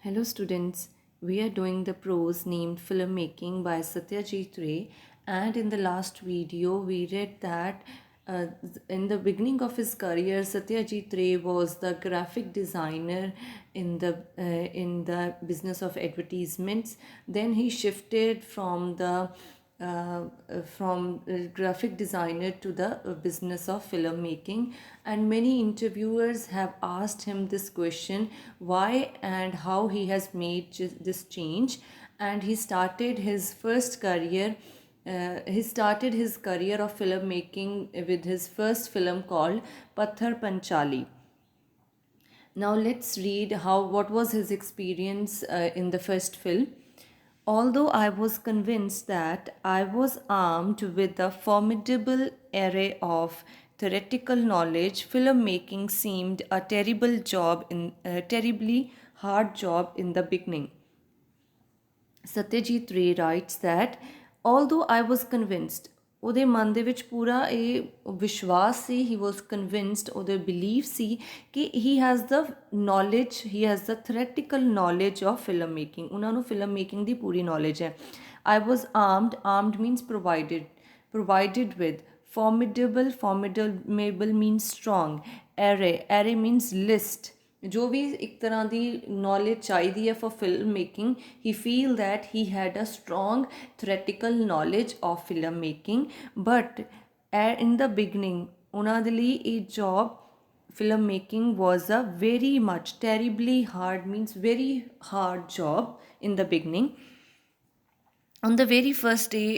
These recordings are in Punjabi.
Hello students, we are doing the prose named Filmmaking by Satyajit Ray, and in the last video we read that uh, in the beginning of his career Satyajit Ray was the graphic designer in the business of advertisements. Then he shifted from graphic designer to the business of filmmaking, and many interviewers have asked him this question, why and how he has made this change. And he started his career of filmmaking with his first film called Pathar Panchali. Now let's read how what was his experience in the first film. Although I was convinced that I was armed with a formidable array of theoretical knowledge, filmmaking seemed a terribly hard job in the beginning. Satyajit Ray writes that although I was convinced, ਉਹਦੇ ਮਨ ਦੇ ਵਿੱਚ ਪੂਰਾ ਇਹ ਵਿਸ਼ਵਾਸ ਸੀ, he was convinced, ਉਹਦੇ belief ਸੀ ਕਿ he has the knowledge, he has the theoretical knowledge of film making, ਉਹਨਾਂ ਨੂੰ film making ਦੀ ਪੂਰੀ knowledge ਹੈ. I was armed means provided with, formidable means strong, array means list. जो भी एक तरह की नॉलेज चाहिए है for film making, he feel that he had a strong theoretical knowledge of film making, but in the beginning ਉਹਨਾਂ ਦੇ ਲਈ ਇਹ job film making was a very much terribly hard means very hard job in the beginning. On the very first day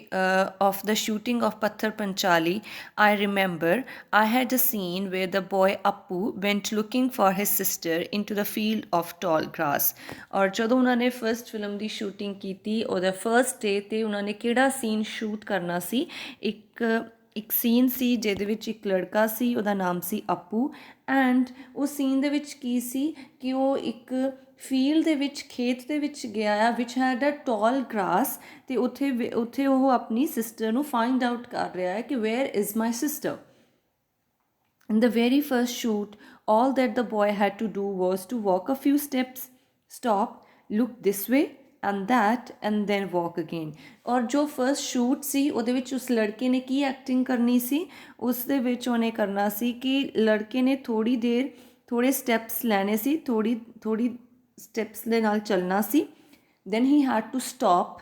of the shooting of Patthar Panchali, I remember I had a scene where the boy Appu went looking for his sister into the field of tall grass. और ਜਦੋਂ ਉਹਨਾਂ ਨੇ ਫਰਸਟ ਫਿਲਮ ਦੀ ਸ਼ੂਟਿੰਗ ਕੀਤੀ, ਉਹਦਾ ਫਰਸਟ ਡੇ ਤੇ ਉਹਨਾਂ ਨੇ ਕਿਹੜਾ ਸੀਨ ਸ਼ੂਟ ਕਰਨਾ ਸੀ, ਇੱਕ ਸੀਨ ਸੀ ਜਿਹਦੇ ਵਿੱਚ ਇੱਕ ਲੜਕਾ ਸੀ, ਉਹਦਾ ਨਾਮ ਸੀ ਅੱਪੂ. ਐਂਡ ਉਸ ਸੀਨ ਦੇ ਵਿੱਚ ਕੀ ਸੀ ਕਿ ਉਹ ਇੱਕ ਫੀਲਡ ਦੇ ਵਿੱਚ ਖੇਤ ਦੇ ਵਿੱਚ ਗਿਆ ਆ ਵਿਚ ਹੈਡ ਅ ਟਾਲ ਗ੍ਰਾਸ, ਅਤੇ ਉੱਥੇ ਉਹ ਆਪਣੀ ਸਿਸਟਰ ਨੂੰ ਫਾਈਂਡ ਆਊਟ ਕਰ ਰਿਹਾ ਹੈ ਕਿ where is my sister. In the very first shoot, all that the boy had to do was to walk a few steps, stop, look this way and that, and then walk again. ਔਰ ਜੋ ਫਰਸਟ ਸ਼ੂਟ ਸੀ ਉਹਦੇ ਵਿੱਚ ਉਸ ਲੜਕੇ ਨੇ ਕੀ ਐਕਟਿੰਗ ਕਰਨੀ ਸੀ, ਉਸ ਦੇ ਵਿੱਚ ਉਹਨੇ ਕਰਨਾ ਸੀ ਕਿ ਲੜਕੇ ਨੇ ਥੋੜ੍ਹੇ ਸਟੈਪਸ ਲੈਣੇ ਸੀ, ਥੋੜੀ ਸਟੈਪਸ ਦੇ ਨਾਲ ਚੱਲਣਾ ਸੀ. Then he had to stop,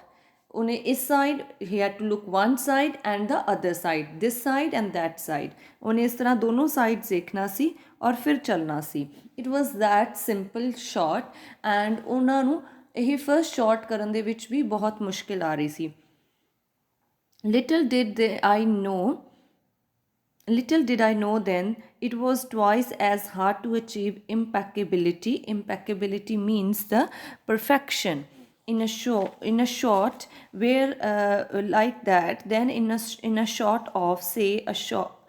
ਉਹਨੇ ਇਸ side he had to look one side and the other side, this side and that side. ਉਹਨੇ ਇਸ ਤਰ੍ਹਾਂ ਦੋਨੋਂ ਸਾਈਡ ਦੇਖਣਾ ਸੀ ਔਰ ਫਿਰ ਚੱਲਣਾ ਸੀ. It was that simple shot, and ਉਹਨਾਂ ਨੂੰ ਇਹ ਫਸਟ ਸ਼ਾਟ ਕਰਨ ਦੇ ਵਿੱਚ ਵੀ ਬਹੁਤ ਮੁਸ਼ਕਿਲ ਆ ਰਹੀ ਸੀ. Little did I know then it was twice as hard to achieve impeccability. Impeccability means the perfection in a shot where like that, then in a shot of say a shot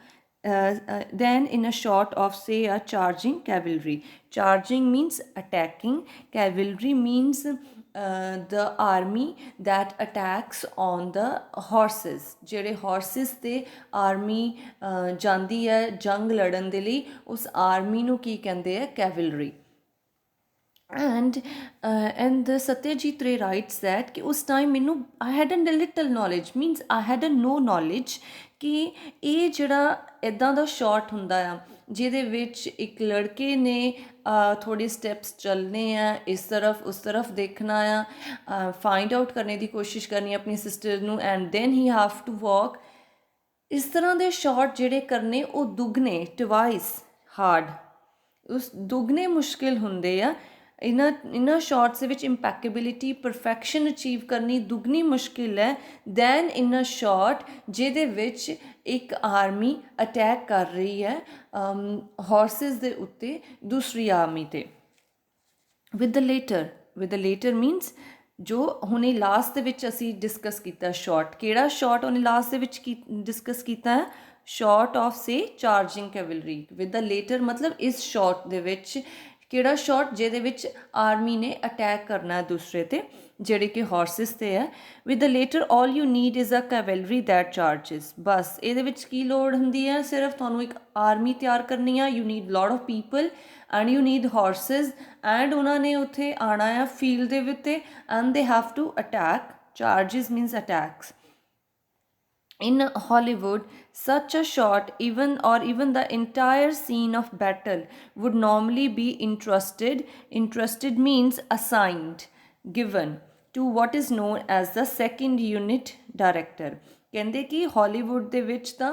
then in a shot of say a charging cavalry. Charging means attacking, cavalry means the army that attacks on the horses. ਜਿਹੜੇ horses ਤੇ army ਜਾਂਦੀ ਹੈ ਜੰਗ ਲੜਨ ਦੇ ਲਈ, ਉਸ army ਨੂੰ ਕੀ ਕਹਿੰਦੇ ਹੈ, cavalry. And the Satyajit Ray writes that ਕਿ ਉਸ ਟਾਈਮ ਮੈਨੂੰ I had a little knowledge means I had a no knowledge ਕਿ ਇਹ ਜਿਹੜਾ ਇੱਦਾਂ ਦਾ ਸ਼ਾਟ ਹੁੰਦਾ ਆ ਜਿਹਦੇ ਵਿੱਚ ਇੱਕ ਲੜਕੇ ਨੇ ਥੋੜ੍ਹੇ ਸਟੈਪਸ ਚੱਲਣੇ ਆ, ਇਸ ਤਰਫ ਉਸ ਤਰਫ ਦੇਖਣਾ ਆ, ਫਾਈਂਡ ਆਊਟ ਕਰਨੇ ਦੀ ਕੋਸ਼ਿਸ਼ ਕਰਨੀ ਆਪਣੀ ਸਿਸਟਰ ਨੂੰ, and then he have to walk. ਇਸ ਤਰ੍ਹਾਂ ਦੇ ਸ਼ਾਟ ਜਿਹੜੇ ਕਰਨੇ ਉਹ ਦੁੱਗਣੇ ਟਵਾਈਸ ਹਾਰਡ, ਉਸ ਦੁੱਗਣੇ ਮੁਸ਼ਕਿਲ ਹੁੰਦੇ ਆ. ਇਹਨਾਂ ਸ਼ਾਰਟਸ ਦੇ ਵਿੱਚ ਇੰਪੈਕੇਬਿਲਿਟੀ ਪਰਫੈਕਸ਼ਨ ਅਚੀਵ ਕਰਨੀ ਦੁੱਗਣੀ ਮੁਸ਼ਕਿਲ ਹੈ ਦੈਨ ਇਨ ਅ ਸ਼ਾਰਟ ਜਿਹਦੇ ਵਿੱਚ ਇੱਕ ਆਰਮੀ ਅਟੈਕ ਕਰ ਰਹੀ ਹੈ ਹਾਰਸਿਸ ਦੇ ਉੱਤੇ ਦੂਸਰੀ ਆਰਮੀ 'ਤੇ. ਵਿਦ ਦ ਲੇਟਰ ਮੀਨਸ ਜੋ ਹੁਣੇ ਲਾਸਟ ਦੇ ਵਿੱਚ ਅਸੀਂ ਡਿਸਕਸ ਕੀਤਾ ਸ਼ਾਰਟ, ਕਿਹੜਾ ਸ਼ਾਰਟ ਉਹਨੇ ਲਾਸਟ ਦੇ ਵਿੱਚ ਡਿਸਕਸ ਕੀਤਾ ਹੈ, short of say charging cavalry. With the later ਮਤਲਬ ਇਸ ਸ਼ਾਰਟ ਦੇ ਵਿੱਚ ਕਿਹੜਾ ਸ਼ਾਟ ਜਿਹਦੇ ਵਿੱਚ ਆਰਮੀ ਨੇ ਅਟੈਕ ਕਰਨਾ ਦੂਸਰੇ 'ਤੇ ਜਿਹੜੇ ਕਿ ਹਾਰਸਿਸ 'ਤੇ ਹੈ। With the latter all you need is a cavalry that charges. ਬਸ ਇਹਦੇ ਵਿੱਚ ਕੀ ਲੋੜ ਹੁੰਦੀ ਹੈ, ਸਿਰਫ ਤੁਹਾਨੂੰ ਇੱਕ ਆਰਮੀ ਤਿਆਰ ਕਰਨੀ ਆ। You need lot of people and you need horses and ਉਹਨਾਂ ਨੇ ਉੱਥੇ ਆਉਣਾ ਆ ਫੀਲਡ ਦੇ ਉੱਤੇ and they have to attack. Charges means attacks. In Hollywood, such a shot, even the entire scene of battle, would normally be entrusted. Entrusted means assigned, given to what is known as the second unit director. ਕਹਿੰਦੇ ਕਿ ਹਾਲੀਵੁੱਡ ਦੇ ਵਿੱਚ ਤਾਂ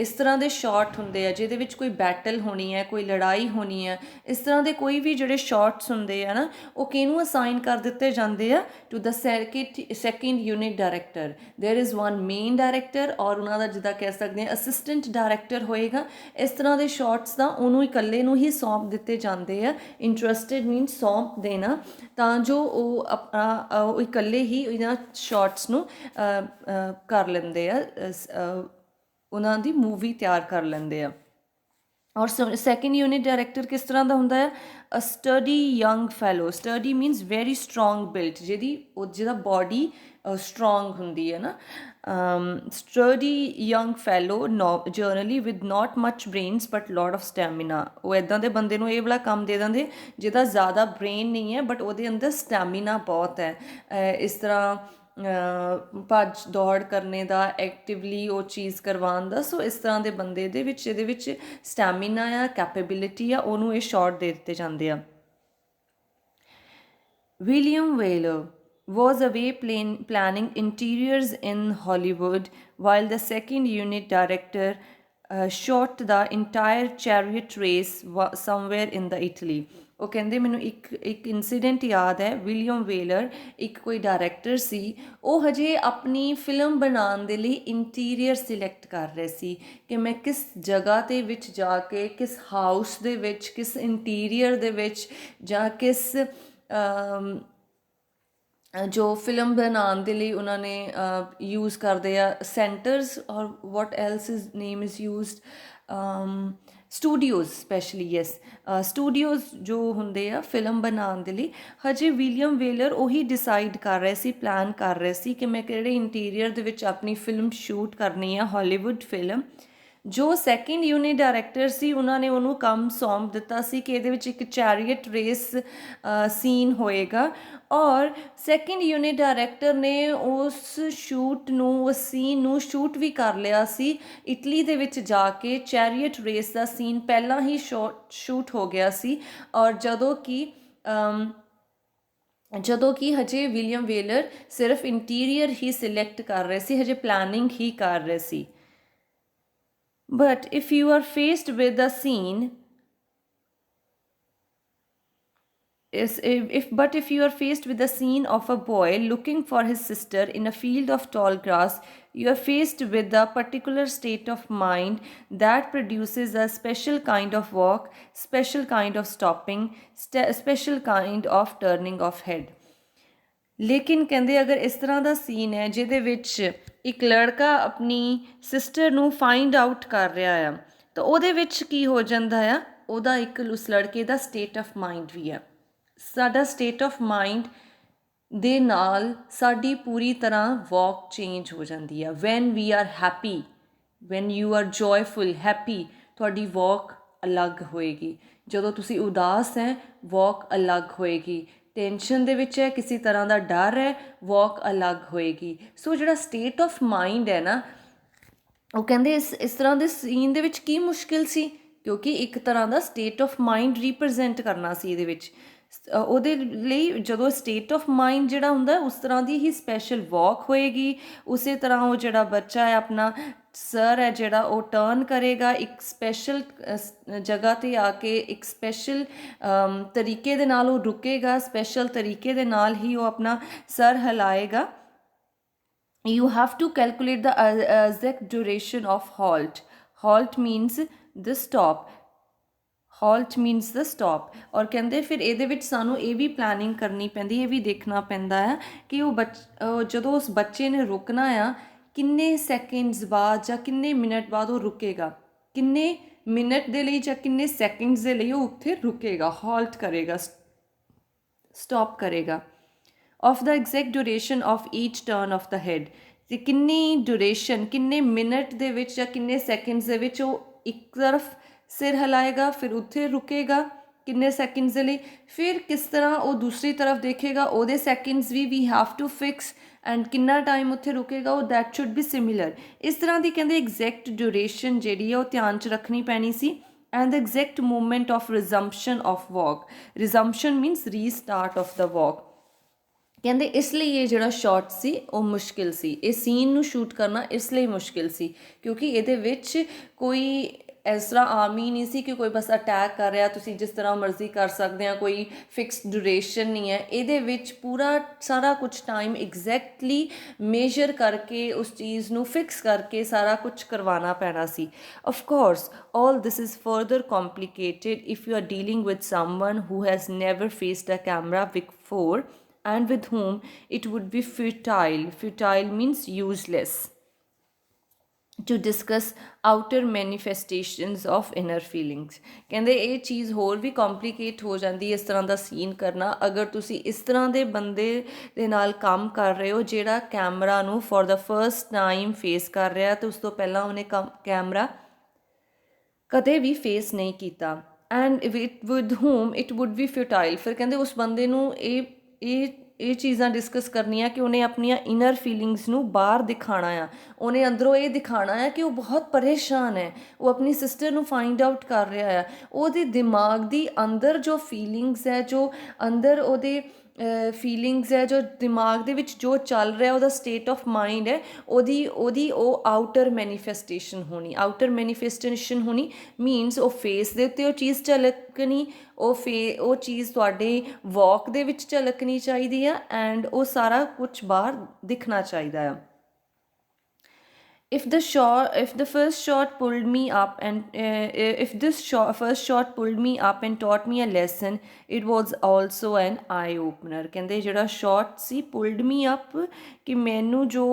ਇਸ ਤਰ੍ਹਾਂ ਦੇ ਸ਼ਾਟ ਹੁੰਦੇ ਆ ਜਿਹਦੇ ਵਿੱਚ ਕੋਈ ਬੈਟਲ ਹੋਣੀ ਹੈ, ਕੋਈ ਲੜਾਈ ਹੋਣੀ ਹੈ, ਇਸ ਤਰ੍ਹਾਂ ਦੇ ਕੋਈ ਵੀ ਜਿਹੜੇ ਸ਼ਾਟਸ ਹੁੰਦੇ ਆ ਨਾ, ਉਹ ਕਿਹਨੂੰ ਅਸਾਈਨ ਕਰ ਦਿੱਤੇ ਜਾਂਦੇ ਆ, to the second unit director. There is one main director ਔਰ ਉਹਨਾਂ ਦਾ ਜਿੱਦਾਂ ਕਹਿ ਸਕਦੇ ਹਾਂ ਅਸਿਸਟੈਂਟ ਡਾਇਰੈਕਟਰ ਹੋਏਗਾ। ਇਸ ਤਰ੍ਹਾਂ ਦੇ ਸ਼ਾਟਸ ਤਾਂ ਉਹਨੂੰ ਇਕੱਲੇ ਨੂੰ ਹੀ ਸੌਂਪ ਦਿੱਤੇ ਜਾਂਦੇ ਆ। ਇੰਟਰਸਟਿਡ ਮੀਨਸ ਸੌਂਪ ਦੇਣਾ, ਤਾਂ ਜੋ ਉਹ ਆਪਣਾ ਉਹ ਇਕੱਲੇ ਹੀ ਇਹਨਾਂ ਸ਼ਾਟਸ ਨੂੰ ਕਰ ਲੈਂਦੇ ਆ, ਉਹਨਾਂ ਦੀ ਮੂਵੀ ਤਿਆਰ ਕਰ ਲੈਂਦੇ ਆ। ਔਰ ਸੈਕਿੰਡ ਯੂਨਿਟ ਡਾਇਰੈਕਟਰ ਕਿਸ ਤਰ੍ਹਾਂ ਦਾ ਹੁੰਦਾ ਹੈ, a sturdy young fellow. Sturdy means very strong built, ਜਿਹਦਾ ਬੋਡੀ ਸਟਰੋਂਗ ਹੁੰਦੀ ਹੈ ਨਾ। Sturdy young fellow generally with not much brains but lot of stamina. ਉਹ ਇੱਦਾਂ ਦੇ ਬੰਦੇ ਨੂੰ ਇਹ ਵਾਲਾ ਕੰਮ ਦੇ ਦਿੰਦੇ ਜਿਹਦਾ ਜ਼ਿਆਦਾ ਬ੍ਰੇਨ ਨਹੀਂ ਹੈ ਬਟ ਉਹਦੇ ਅੰਦਰ ਸਟੈਮਿਨਾ ਬਹੁਤ ਹੈ। ਇਸ ਤਰ੍ਹਾਂ ਭੱਜ ਦੌੜ ਕਰਨੇ ਦਾ, ਐਕਟਿਵਲੀ ਉਹ ਚੀਜ਼ ਕਰਵਾਉਣ ਦਾ। ਸੋ ਇਸ ਤਰ੍ਹਾਂ ਦੇ ਬੰਦੇ ਦੇ ਵਿੱਚ ਇਹਦੇ ਵਿੱਚ ਸਟੈਮਿਨਾ ਆ, ਕੈਪੇਬਿਲਿਟੀ ਆ, ਉਹਨੂੰ ਇਹ ਸ਼ਾਟ ਦੇ ਦਿੱਤੇ ਜਾਂਦੇ ਆ। William Wyler was away planning interiors in Hollywood while the second unit director shot the entire chariot race somewhere in the Italy. ਉਹ ਕਹਿੰਦੇ ਮੈਨੂੰ ਇੱਕ ਇਨਸੀਡੈਂਟ ਯਾਦ ਹੈ। ਵਿਲੀਅਮ ਵੇਲਰ ਇੱਕ ਕੋਈ ਡਾਇਰੈਕਟਰ ਸੀ, ਉਹ ਹਜੇ ਆਪਣੀ ਫਿਲਮ ਬਣਾਉਣ ਦੇ ਲਈ ਇੰਟੀਰੀਅਰ ਸਿਲੈਕਟ ਕਰ ਰਹੇ ਸੀ ਕਿ ਮੈਂ ਕਿਸ ਜਗ੍ਹਾ ਦੇ ਵਿੱਚ ਜਾ ਕੇ, ਕਿਸ ਹਾਊਸ ਦੇ ਵਿੱਚ, ਕਿਸ ਇੰਟੀਰੀਅਰ ਦੇ ਵਿੱਚ, ਜਾਂ ਕਿਸ ਜੋ ਫਿਲਮ ਬਣਾਉਣ ਦੇ ਲਈ ਉਹਨਾਂ ਨੇ ਯੂਜ਼ ਕਰਦੇ ਆ centres, or what else is name is used, studios specially. Yes, studios ਜੋ ਹੁੰਦੇ ਆ ਫਿਲਮ ਬਣਾਉਣ ਦੇ ਲਈ। ਹਜੇ ਵਿਲੀਅਮ ਵੇਲਰ ਉਹੀ ਡਿਸਾਈਡ ਕਰ ਰਹੇ ਸੀ, ਪਲਾਨ ਕਰ ਰਹੇ ਸੀ ਕਿ ਮੈਂ ਕਿਹੜੇ ਇੰਟੀਰੀਅਰ ਦੇ ਵਿੱਚ ਆਪਣੀ ਫਿਲਮ ਸ਼ੂਟ ਕਰਨੀ ਆ, ਹਾਲੀਵੁੱਡ ਫਿਲਮ। ਜੋ ਸੈਕਿੰਡ ਯੂਨਿਟ ਡਾਇਰੈਕਟਰ ਸੀ ਉਹਨਾਂ ਨੇ ਉਹਨੂੰ ਕੰਮ ਸੌਂਪ ਦਿੱਤਾ ਸੀ ਕਿ ਇਹਦੇ ਵਿੱਚ ਇੱਕ ਚੈਰੀਅਟ ਰੇਸ ਸੀਨ ਹੋਏਗਾ, ਔਰ ਸੈਕਿੰਡ ਯੂਨਿਟ ਡਾਇਰੈਕਟਰ ਨੇ ਉਸ ਸ਼ੂਟ ਨੂੰ, ਉਸ ਸੀਨ ਨੂੰ ਸ਼ੂਟ ਵੀ ਕਰ ਲਿਆ ਸੀ ਇਟਲੀ ਦੇ ਵਿੱਚ ਜਾ ਕੇ। ਚੈਰੀਅਟ ਰੇਸ ਦਾ ਸੀਨ ਪਹਿਲਾਂ ਹੀ ਸ਼ੂਟ ਹੋ ਗਿਆ ਸੀ, ਔਰ ਜਦੋਂ ਕਿ ਹਜੇ ਵਿਲੀਅਮ ਵੇਲਰ ਸਿਰਫ ਇੰਟੀਰੀਅਰ ਹੀ ਸਿਲੈਕਟ ਕਰ ਰਹੇ ਸੀ, ਹਜੇ ਪਲਾਨਿੰਗ ਹੀ ਕਰ ਰਹੇ ਸੀ। But if you are faced with a scene, if you are faced with a scene of a boy looking for his sister in a field of tall grass, you are faced with a particular state of mind that produces a special kind of walk, special kind of stopping, special kind of turning of head. ਲੇਕਿਨ ਕਹਿੰਦੇ ਅਗਰ ਇਸ ਤਰ੍ਹਾਂ ਦਾ ਸੀਨ ਹੈ ਜਿਹਦੇ ਵਿੱਚ ਇੱਕ ਲੜਕਾ ਆਪਣੀ ਸਿਸਟਰ ਨੂੰ ਫਾਈਂਡ ਆਊਟ ਕਰ ਰਿਹਾ ਆ, ਤਾਂ ਉਹਦੇ ਵਿੱਚ ਕੀ ਹੋ ਜਾਂਦਾ ਆ, ਉਹਦਾ ਇੱਕ ਉਸ ਲੜਕੇ ਦਾ ਸਟੇਟ ਆਫ ਮਾਈਂਡ ਵੀ ਆ। ਸਾਡਾ ਸਟੇਟ ਆਫ ਮਾਈਂਡ ਦੇ ਨਾਲ ਸਾਡੀ ਪੂਰੀ ਤਰ੍ਹਾਂ ਵਾਕ ਚੇਂਜ ਹੋ ਜਾਂਦੀ ਆ। When we are happy, when you are joyful, happy, ਤੁਹਾਡੀ ਵਾਕ ਅਲੱਗ ਹੋਏਗੀ। ਜਦੋਂ ਤੁਸੀਂ ਉਦਾਸ ਹੈ, ਵਾਕ ਅਲੱਗ ਹੋਏਗੀ। ਟੈਂਸ਼ਨ ਦੇ ਵਿੱਚ ਹੈ, ਕਿਸੇ ਤਰ੍ਹਾਂ ਦਾ ਡਰ ਹੈ, ਵਾਕ ਅਲੱਗ ਹੋਏਗੀ। ਸੋ ਜਿਹੜਾ ਸਟੇਟ ਆਫ ਮਾਈਂਡ ਹੈ ਨਾ, ਉਹ ਕਹਿੰਦੇ ਇਸ ਤਰ੍ਹਾਂ ਦੇ ਸੀਨ ਦੇ ਵਿੱਚ ਕੀ ਮੁਸ਼ਕਿਲ ਸੀ, ਕਿਉਂਕਿ ਇੱਕ ਤਰ੍ਹਾਂ ਦਾ ਸਟੇਟ ਆਫ ਮਾਈਂਡ ਰੀਪ੍ਰਜੈਂਟ ਕਰਨਾ ਸੀ ਇਹਦੇ ਵਿੱਚ। ਉਹਦੇ ਲਈ ਜਦੋਂ ਸਟੇਟ ਆਫ ਮਾਈਂਡ ਜਿਹੜਾ ਹੁੰਦਾ ਉਸ ਤਰ੍ਹਾਂ ਦੀ ਹੀ ਸਪੈਸ਼ਲ ਵਾਕ ਹੋਏਗੀ। ਉਸੇ ਤਰ੍ਹਾਂ ਉਹ ਜਿਹੜਾ ਬੱਚਾ ਹੈ ਆਪਣਾ ਸਰ ਹੈ ਜਿਹੜਾ, ਉਹ ਟਰਨ ਕਰੇਗਾ ਇੱਕ ਸਪੈਸ਼ਲ ਜਗ੍ਹਾ 'ਤੇ ਆ ਕੇ, ਇੱਕ ਸਪੈਸ਼ਲ ਤਰੀਕੇ ਦੇ ਨਾਲ ਉਹ ਰੁਕੇਗਾ, ਸਪੈਸ਼ਲ ਤਰੀਕੇ ਦੇ ਨਾਲ ਹੀ ਉਹ ਆਪਣਾ sir ਹਿਲਾਏਗਾ। You have to calculate the exact duration of halt. Halt means the stop. Halt means the stop. ਔਰ ਕਹਿੰਦੇ ਫਿਰ ਇਹਦੇ ਵਿੱਚ ਸਾਨੂੰ ਇਹ ਵੀ ਪਲਾਨਿੰਗ ਕਰਨੀ ਪੈਂਦੀ, ਇਹ ਵੀ ਦੇਖਣਾ ਪੈਂਦਾ ਹੈ ਕਿ ਉਹ ਜਦੋਂ ਉਸ ਬੱਚੇ ਨੇ ਰੁਕਣਾ ਆ, ਕਿੰਨੇ ਸੈਕਿੰਡਸ ਬਾਅਦ ਜਾਂ ਕਿੰਨੇ ਮਿੰਟ ਬਾਅਦ ਉਹ ਰੁਕੇਗਾ, ਕਿੰਨੇ ਮਿੰਟ ਦੇ ਲਈ ਜਾਂ ਕਿੰਨੇ ਸੈਕਿੰਡਸ ਦੇ ਲਈ ਉਹ ਉੱਥੇ ਰੁਕੇਗਾ, ਹਾਲਟ ਕਰੇਗਾ, ਸਟਾਪ ਕਰੇਗਾ। Of the exact duration of each turn of the head, ਅਤੇ ਕਿੰਨੀ ਡਿਊਰੇਸ਼ਨ, ਕਿੰਨੇ ਮਿੰਟ ਦੇ ਵਿੱਚ ਜਾਂ ਕਿੰਨੇ ਸੈਕਿੰਡਸ ਦੇ ਵਿੱਚ ਉਹ ਇੱਕ ਤਰਫ ਸਿਰ ਹਿਲਾਏਗਾ, ਫਿਰ ਉੱਥੇ ਰੁਕੇਗਾ ਕਿੰਨੇ ਸੈਕਿੰਡਸ ਦੇ ਲਈ, ਫਿਰ ਕਿਸ ਤਰ੍ਹਾਂ ਉਹ ਦੂਸਰੀ ਤਰਫ ਦੇਖੇਗਾ, ਉਹਦੇ seconds we have to fix, and ਕਿੰਨਾ ਟਾਈਮ ਉੱਥੇ ਰੁਕੇਗਾ, ਉਹ ਦੈਟ ਸ਼ੁੱਡ ਬੀ ਸਿਮਿਲਰ। ਇਸ ਤਰ੍ਹਾਂ ਦੀ ਕਹਿੰਦੇ ਐਗਜ਼ੈਕਟ ਡਿਊਰੇਸ਼ਨ ਜਿਹੜੀ ਹੈ ਉਹ ਧਿਆਨ 'ਚ ਰੱਖਣੀ ਪੈਣੀ ਸੀ। And the exact movement of resumption of walk, resumption means restart of the walk. ਕਹਿੰਦੇ ਇਸ ਲਈ ਇਹ ਜਿਹੜਾ ਸ਼ਾਟ ਸੀ ਉਹ ਮੁਸ਼ਕਿਲ ਸੀ, ਇਹ ਸੀਨ ਨੂੰ ਸ਼ੂਟ ਕਰਨਾ ਇਸ ਲਈ ਮੁਸ਼ਕਿਲ ਸੀ ਕਿਉਂਕਿ ਇਹਦੇ ਵਿੱਚ ਕੋਈ ਇਸ ਤਰ੍ਹਾਂ ਆਮ ਹੀ ਨਹੀਂ ਸੀ ਕਿ ਕੋਈ ਬਸ ਅਟੈਕ ਕਰ ਰਿਹਾ, ਤੁਸੀਂ ਜਿਸ ਤਰ੍ਹਾਂ ਮਰਜ਼ੀ ਕਰ ਸਕਦੇ ਆ, ਕੋਈ ਫਿਕਸਡ ਡਿਊਰੇਸ਼ਨ ਨਹੀਂ ਹੈ ਇਹਦੇ ਵਿੱਚ। ਪੂਰਾ ਸਾਰਾ ਕੁਛ ਟਾਈਮ ਐਗਜ਼ੈਕਟਲੀ ਮੇਜਰ ਕਰਕੇ ਉਸ ਚੀਜ਼ ਨੂੰ ਫਿਕਸ ਕਰਕੇ ਸਾਰਾ ਕੁਛ ਕਰਵਾਉਣਾ ਪੈਣਾ ਸੀ। Of course all this is further complicated if you are dealing with someone who has never faced a camera before and with whom it would be futile, futile means useless, to discuss outer manifestations of inner feelings। ਕਹਿੰਦੇ ਇਹ ਚੀਜ਼ ਹੋਰ ਵੀ ਕੰਪਲੀਕੇਟ ਹੋ ਜਾਂਦੀ ਇਸ ਤਰ੍ਹਾਂ ਦਾ ਸੀਨ ਕਰਨਾ ਅਗਰ ਤੁਸੀਂ ਇਸ ਤਰ੍ਹਾਂ ਦੇ ਬੰਦੇ ਦੇ ਨਾਲ ਕੰਮ ਕਰ ਰਹੇ ਹੋ ਜਿਹੜਾ ਕੈਮਰਾ ਨੂੰ for the first time face ਕਰ ਰਿਹਾ ਤੇ ਉਸ ਤੋਂ ਪਹਿਲਾਂ ਉਹਨੇ ਕੈਮਰਾ ਕਦੇ ਵੀ ਫੇਸ ਨਹੀਂ ਕੀਤਾ। And with whom it would be futile, ਫਿਰ ਕਹਿੰਦੇ ਉਸ ਬੰਦੇ ਨੂੰ ਇਹ ਚੀਜ਼ਾਂ ਡਿਸਕਸ ਕਰਨੀਆਂ ਕਿ ਉਹਨੇ ਆਪਣੀਆਂ ਇਨਰ ਫੀਲਿੰਗਸ ਨੂੰ ਬਾਹਰ ਦਿਖਾਉਣਾ ਆ, ਉਹਨੇ ਅੰਦਰੋਂ ਇਹ ਦਿਖਾਉਣਾ ਹੈ ਕਿ ਉਹ ਬਹੁਤ ਪਰੇਸ਼ਾਨ ਹੈ, ਉਹ ਆਪਣੀ ਸਿਸਟਰ ਨੂੰ ਫਾਈਂਡ ਆਊਟ ਕਰ ਰਿਹਾ ਆ, ਉਹਦੇ ਦਿਮਾਗ ਦੀ ਅੰਦਰ ਜੋ ਫੀਲਿੰਗਸ ਹੈ, ਜੋ ਅੰਦਰ ਉਹਦੇ ਫੀਲਿੰਗਸ ਹੈ, ਜੋ ਦਿਮਾਗ ਦੇ ਵਿੱਚ ਜੋ ਚੱਲ ਰਿਹਾ ਉਹਦਾ ਸਟੇਟ ਆਫ ਮਾਈਂਡ ਹੈ, ਉਹਦੀ ਉਹ ਆਊਟਰ ਮੈਨੀਫੈਸਟੇਸ਼ਨ ਹੋਣੀ। ਆਊਟਰ ਮੈਨੀਫੈਸਟੇਸ਼ਨ ਹੋਣੀ ਮੀਨਸ ਉਹ ਫੇਸ ਦੇ ਉੱਤੇ ਉਹ ਚੀਜ਼ ਝਲਕਣੀ, ਉਹ ਚੀਜ਼ ਤੁਹਾਡੇ ਵਾਕ ਦੇ ਵਿੱਚ ਝਲਕਣੀ ਚਾਹੀਦੀ ਆ, ਐਂਡ ਉਹ ਸਾਰਾ ਕੁਛ ਬਾਹਰ ਦਿਖਣਾ ਚਾਹੀਦਾ ਆ। if the first shot pulled me up and if this first shot pulled me up and taught me a lesson, it was also an eye opener। ਕਹਿੰਦੇ ਜਿਹੜਾ ਸ਼ਾਟ ਸੀ pulled me up ਕਿ ਮੈਨੂੰ ਜੋ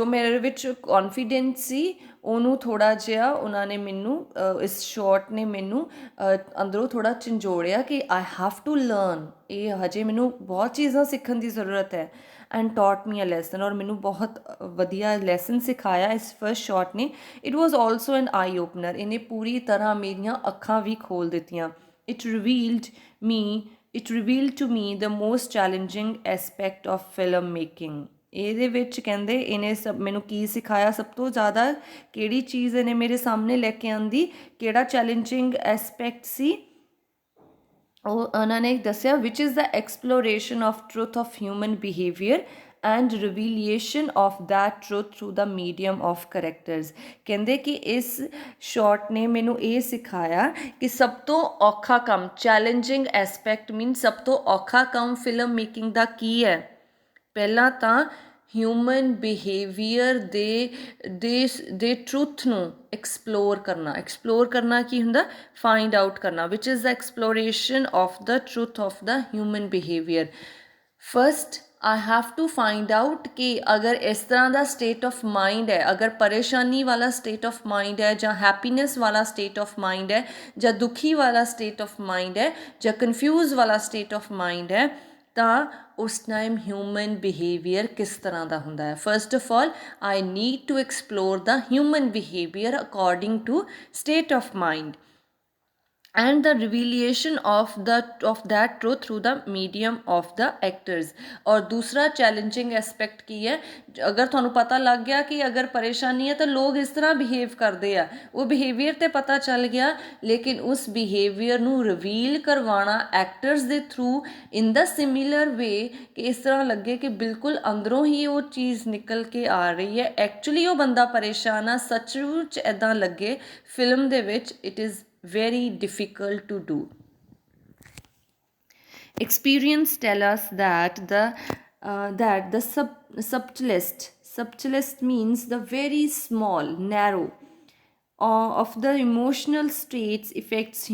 ਮੇਰੇ ਵਿੱਚ ਕੌਨਫੀਡੈਂਸ ਸੀ ਉਹਨੂੰ ਥੋੜ੍ਹਾ ਜਿਹਾ ਉਹਨਾਂ ਨੇ ਮੈਨੂੰ ਇਸ ਸ਼ਾਟ ਨੇ ਮੈਨੂੰ ਅੰਦਰੋਂ ਥੋੜ੍ਹਾ ਝੰਜੋੜਿਆ ਕਿ ਆਈ ਹੈਵ ਟੂ ਲਰਨ, ਇਹ ਹਜੇ ਮੈਨੂੰ ਬਹੁਤ ਚੀਜ਼ਾਂ ਸਿੱਖਣ ਦੀ ਜ਼ਰੂਰਤ ਹੈ। And taught me a lesson, ਔਰ ਮੈਨੂੰ ਬਹੁਤ ਵਧੀਆ ਲੈਸਨ ਸਿਖਾਇਆ ਇਸ ਫਸਟ ਸ਼ਾਟ ਨੇ। It was also an eye opener, ਇਹਨੇ ਪੂਰੀ ਤਰ੍ਹਾਂ ਮੇਰੀਆਂ ਅੱਖਾਂ ਵੀ ਖੋਲ੍ਹ ਦਿੱਤੀਆਂ। It revealed to me the most challenging aspect of film making. ਇਹਦੇ ਵਿੱਚ ਕਹਿੰਦੇ ਇਹਨੇ ਮੈਨੂੰ ਕੀ ਸਿਖਾਇਆ, ਸਭ ਤੋਂ ਜ਼ਿਆਦਾ ਕਿਹੜੀ ਚੀਜ਼ ਇਹਨੇ ਮੇਰੇ ਸਾਹਮਣੇ ਲੈ ਕੇ ਆਂਦੀ, ਕਿਹੜਾ ਚੈਲੰਜਿੰਗ ਐਸਪੈਕਟ ਸੀ ਉਹ ਉਹਨਾਂ ਨੇ ਦੱਸਿਆ। Which is the exploration of truth of human behaviour and revelation of that truth through the medium of characters. ਕਹਿੰਦੇ ਕਿ ਇਸ ਸ਼ਾਟ ਨੇ ਮੈਨੂੰ ਇਹ ਸਿਖਾਇਆ ਕਿ ਸਭ ਤੋਂ ਔਖਾ ਕੰਮ, ਚੈਲੰਜਿੰਗ ਐਸਪੈਕਟ ਮੀਨ ਸਭ ਤੋਂ ਔਖਾ ਕੰਮ ਫਿਲਮ ਮੇਕਿੰਗ ਦਾ ਕੀ ਹੈ। ਪਹਿਲਾਂ ਤਾਂ ਹਿਊਮਨ ਬਿਹੇਵੀਅਰ ਦੇ ਟਰੂਥ ਨੂੰ ਐਕਸਪਲੋਰ ਕਰਨਾ ਕੀ ਹੁੰਦਾ, ਫਾਈਂਡ ਆਊਟ ਕਰਨਾ। Which is the exploration of the truth of the human behaviour. First I have to find out ਕਿ ਅਗਰ ਇਸ ਤਰ੍ਹਾਂ ਦਾ ਸਟੇਟ ਆਫ ਮਾਈਂਡ ਹੈ, ਅਗਰ ਪਰੇਸ਼ਾਨੀ ਵਾਲਾ ਸਟੇਟ ਆਫ ਮਾਈਂਡ ਹੈ, ਜਾਂ ਹੈਪੀਨੈਸ ਵਾਲਾ ਸਟੇਟ ਆਫ ਮਾਈਂਡ ਹੈ, ਜਾਂ ਦੁਖੀ ਵਾਲਾ ਸਟੇਟ ਆਫ ਮਾਈਂਡ ਹੈ, ਜਾਂ ਕਨਫਿਊਜ਼ ਵਾਲਾ ਸਟੇਟ ਆਫ ਮਾਈਂਡ ਹੈ, ਤਾਂ ਉਸ ਟਾਈਮ ਹਿਊਮਨ ਬਿਹੇਵੀਅਰ ਕਿਸ ਤਰ੍ਹਾਂ ਦਾ ਹੁੰਦਾ ਹੈ। First of all I need to explore the human behaviour according to state of mind and the revelation of that truth through the medium of the actors। और दूसरा चैलेंजिंग एस्पेक्ट की है, अगर ਤੁਹਾਨੂੰ ਪਤਾ ਲੱਗ ਗਿਆ ਕਿ ਅਗਰ ਪਰੇਸ਼ਾਨੀ ਹੈ ਤਾਂ ਲੋਕ ਇਸ ਤਰ੍ਹਾਂ ਬਿਹੇਵ ਕਰਦੇ ਆ, ਉਹ ਬਿਹੇਵੀਅਰ ਤੇ ਪਤਾ ਚੱਲ ਗਿਆ, ਲੇਕਿਨ ਉਸ ਬਿਹੇਵੀਅਰ ਨੂੰ ਰਿਵੀਲ ਕਰਵਾਉਣਾ ਐਕਟਰਸ ਦੇ ਥਰੂ ਇਨ ਦਾ ਸਿਮਿਲਰ ਵੇ ਕਿ ਇਸ ਤਰ੍ਹਾਂ ਲੱਗੇ ਕਿ ਬਿਲਕੁਲ ਅੰਦਰੋਂ ਹੀ ਉਹ ਚੀਜ਼ ਨਿਕਲ ਕੇ ਆ ਰਹੀ ਹੈ, ਐਕਚੁਅਲੀ ਉਹ ਬੰਦਾ ਪਰੇਸ਼ਾਨ ਆ, ਸੱਚਮੁੱਚ ਇੱਦਾਂ ਲੱਗੇ ਫਿਲਮ ਦੇ ਵਿੱਚ। It is very difficult to do। Experience tell us that the subtlest means the very small, narrow of the emotional states affects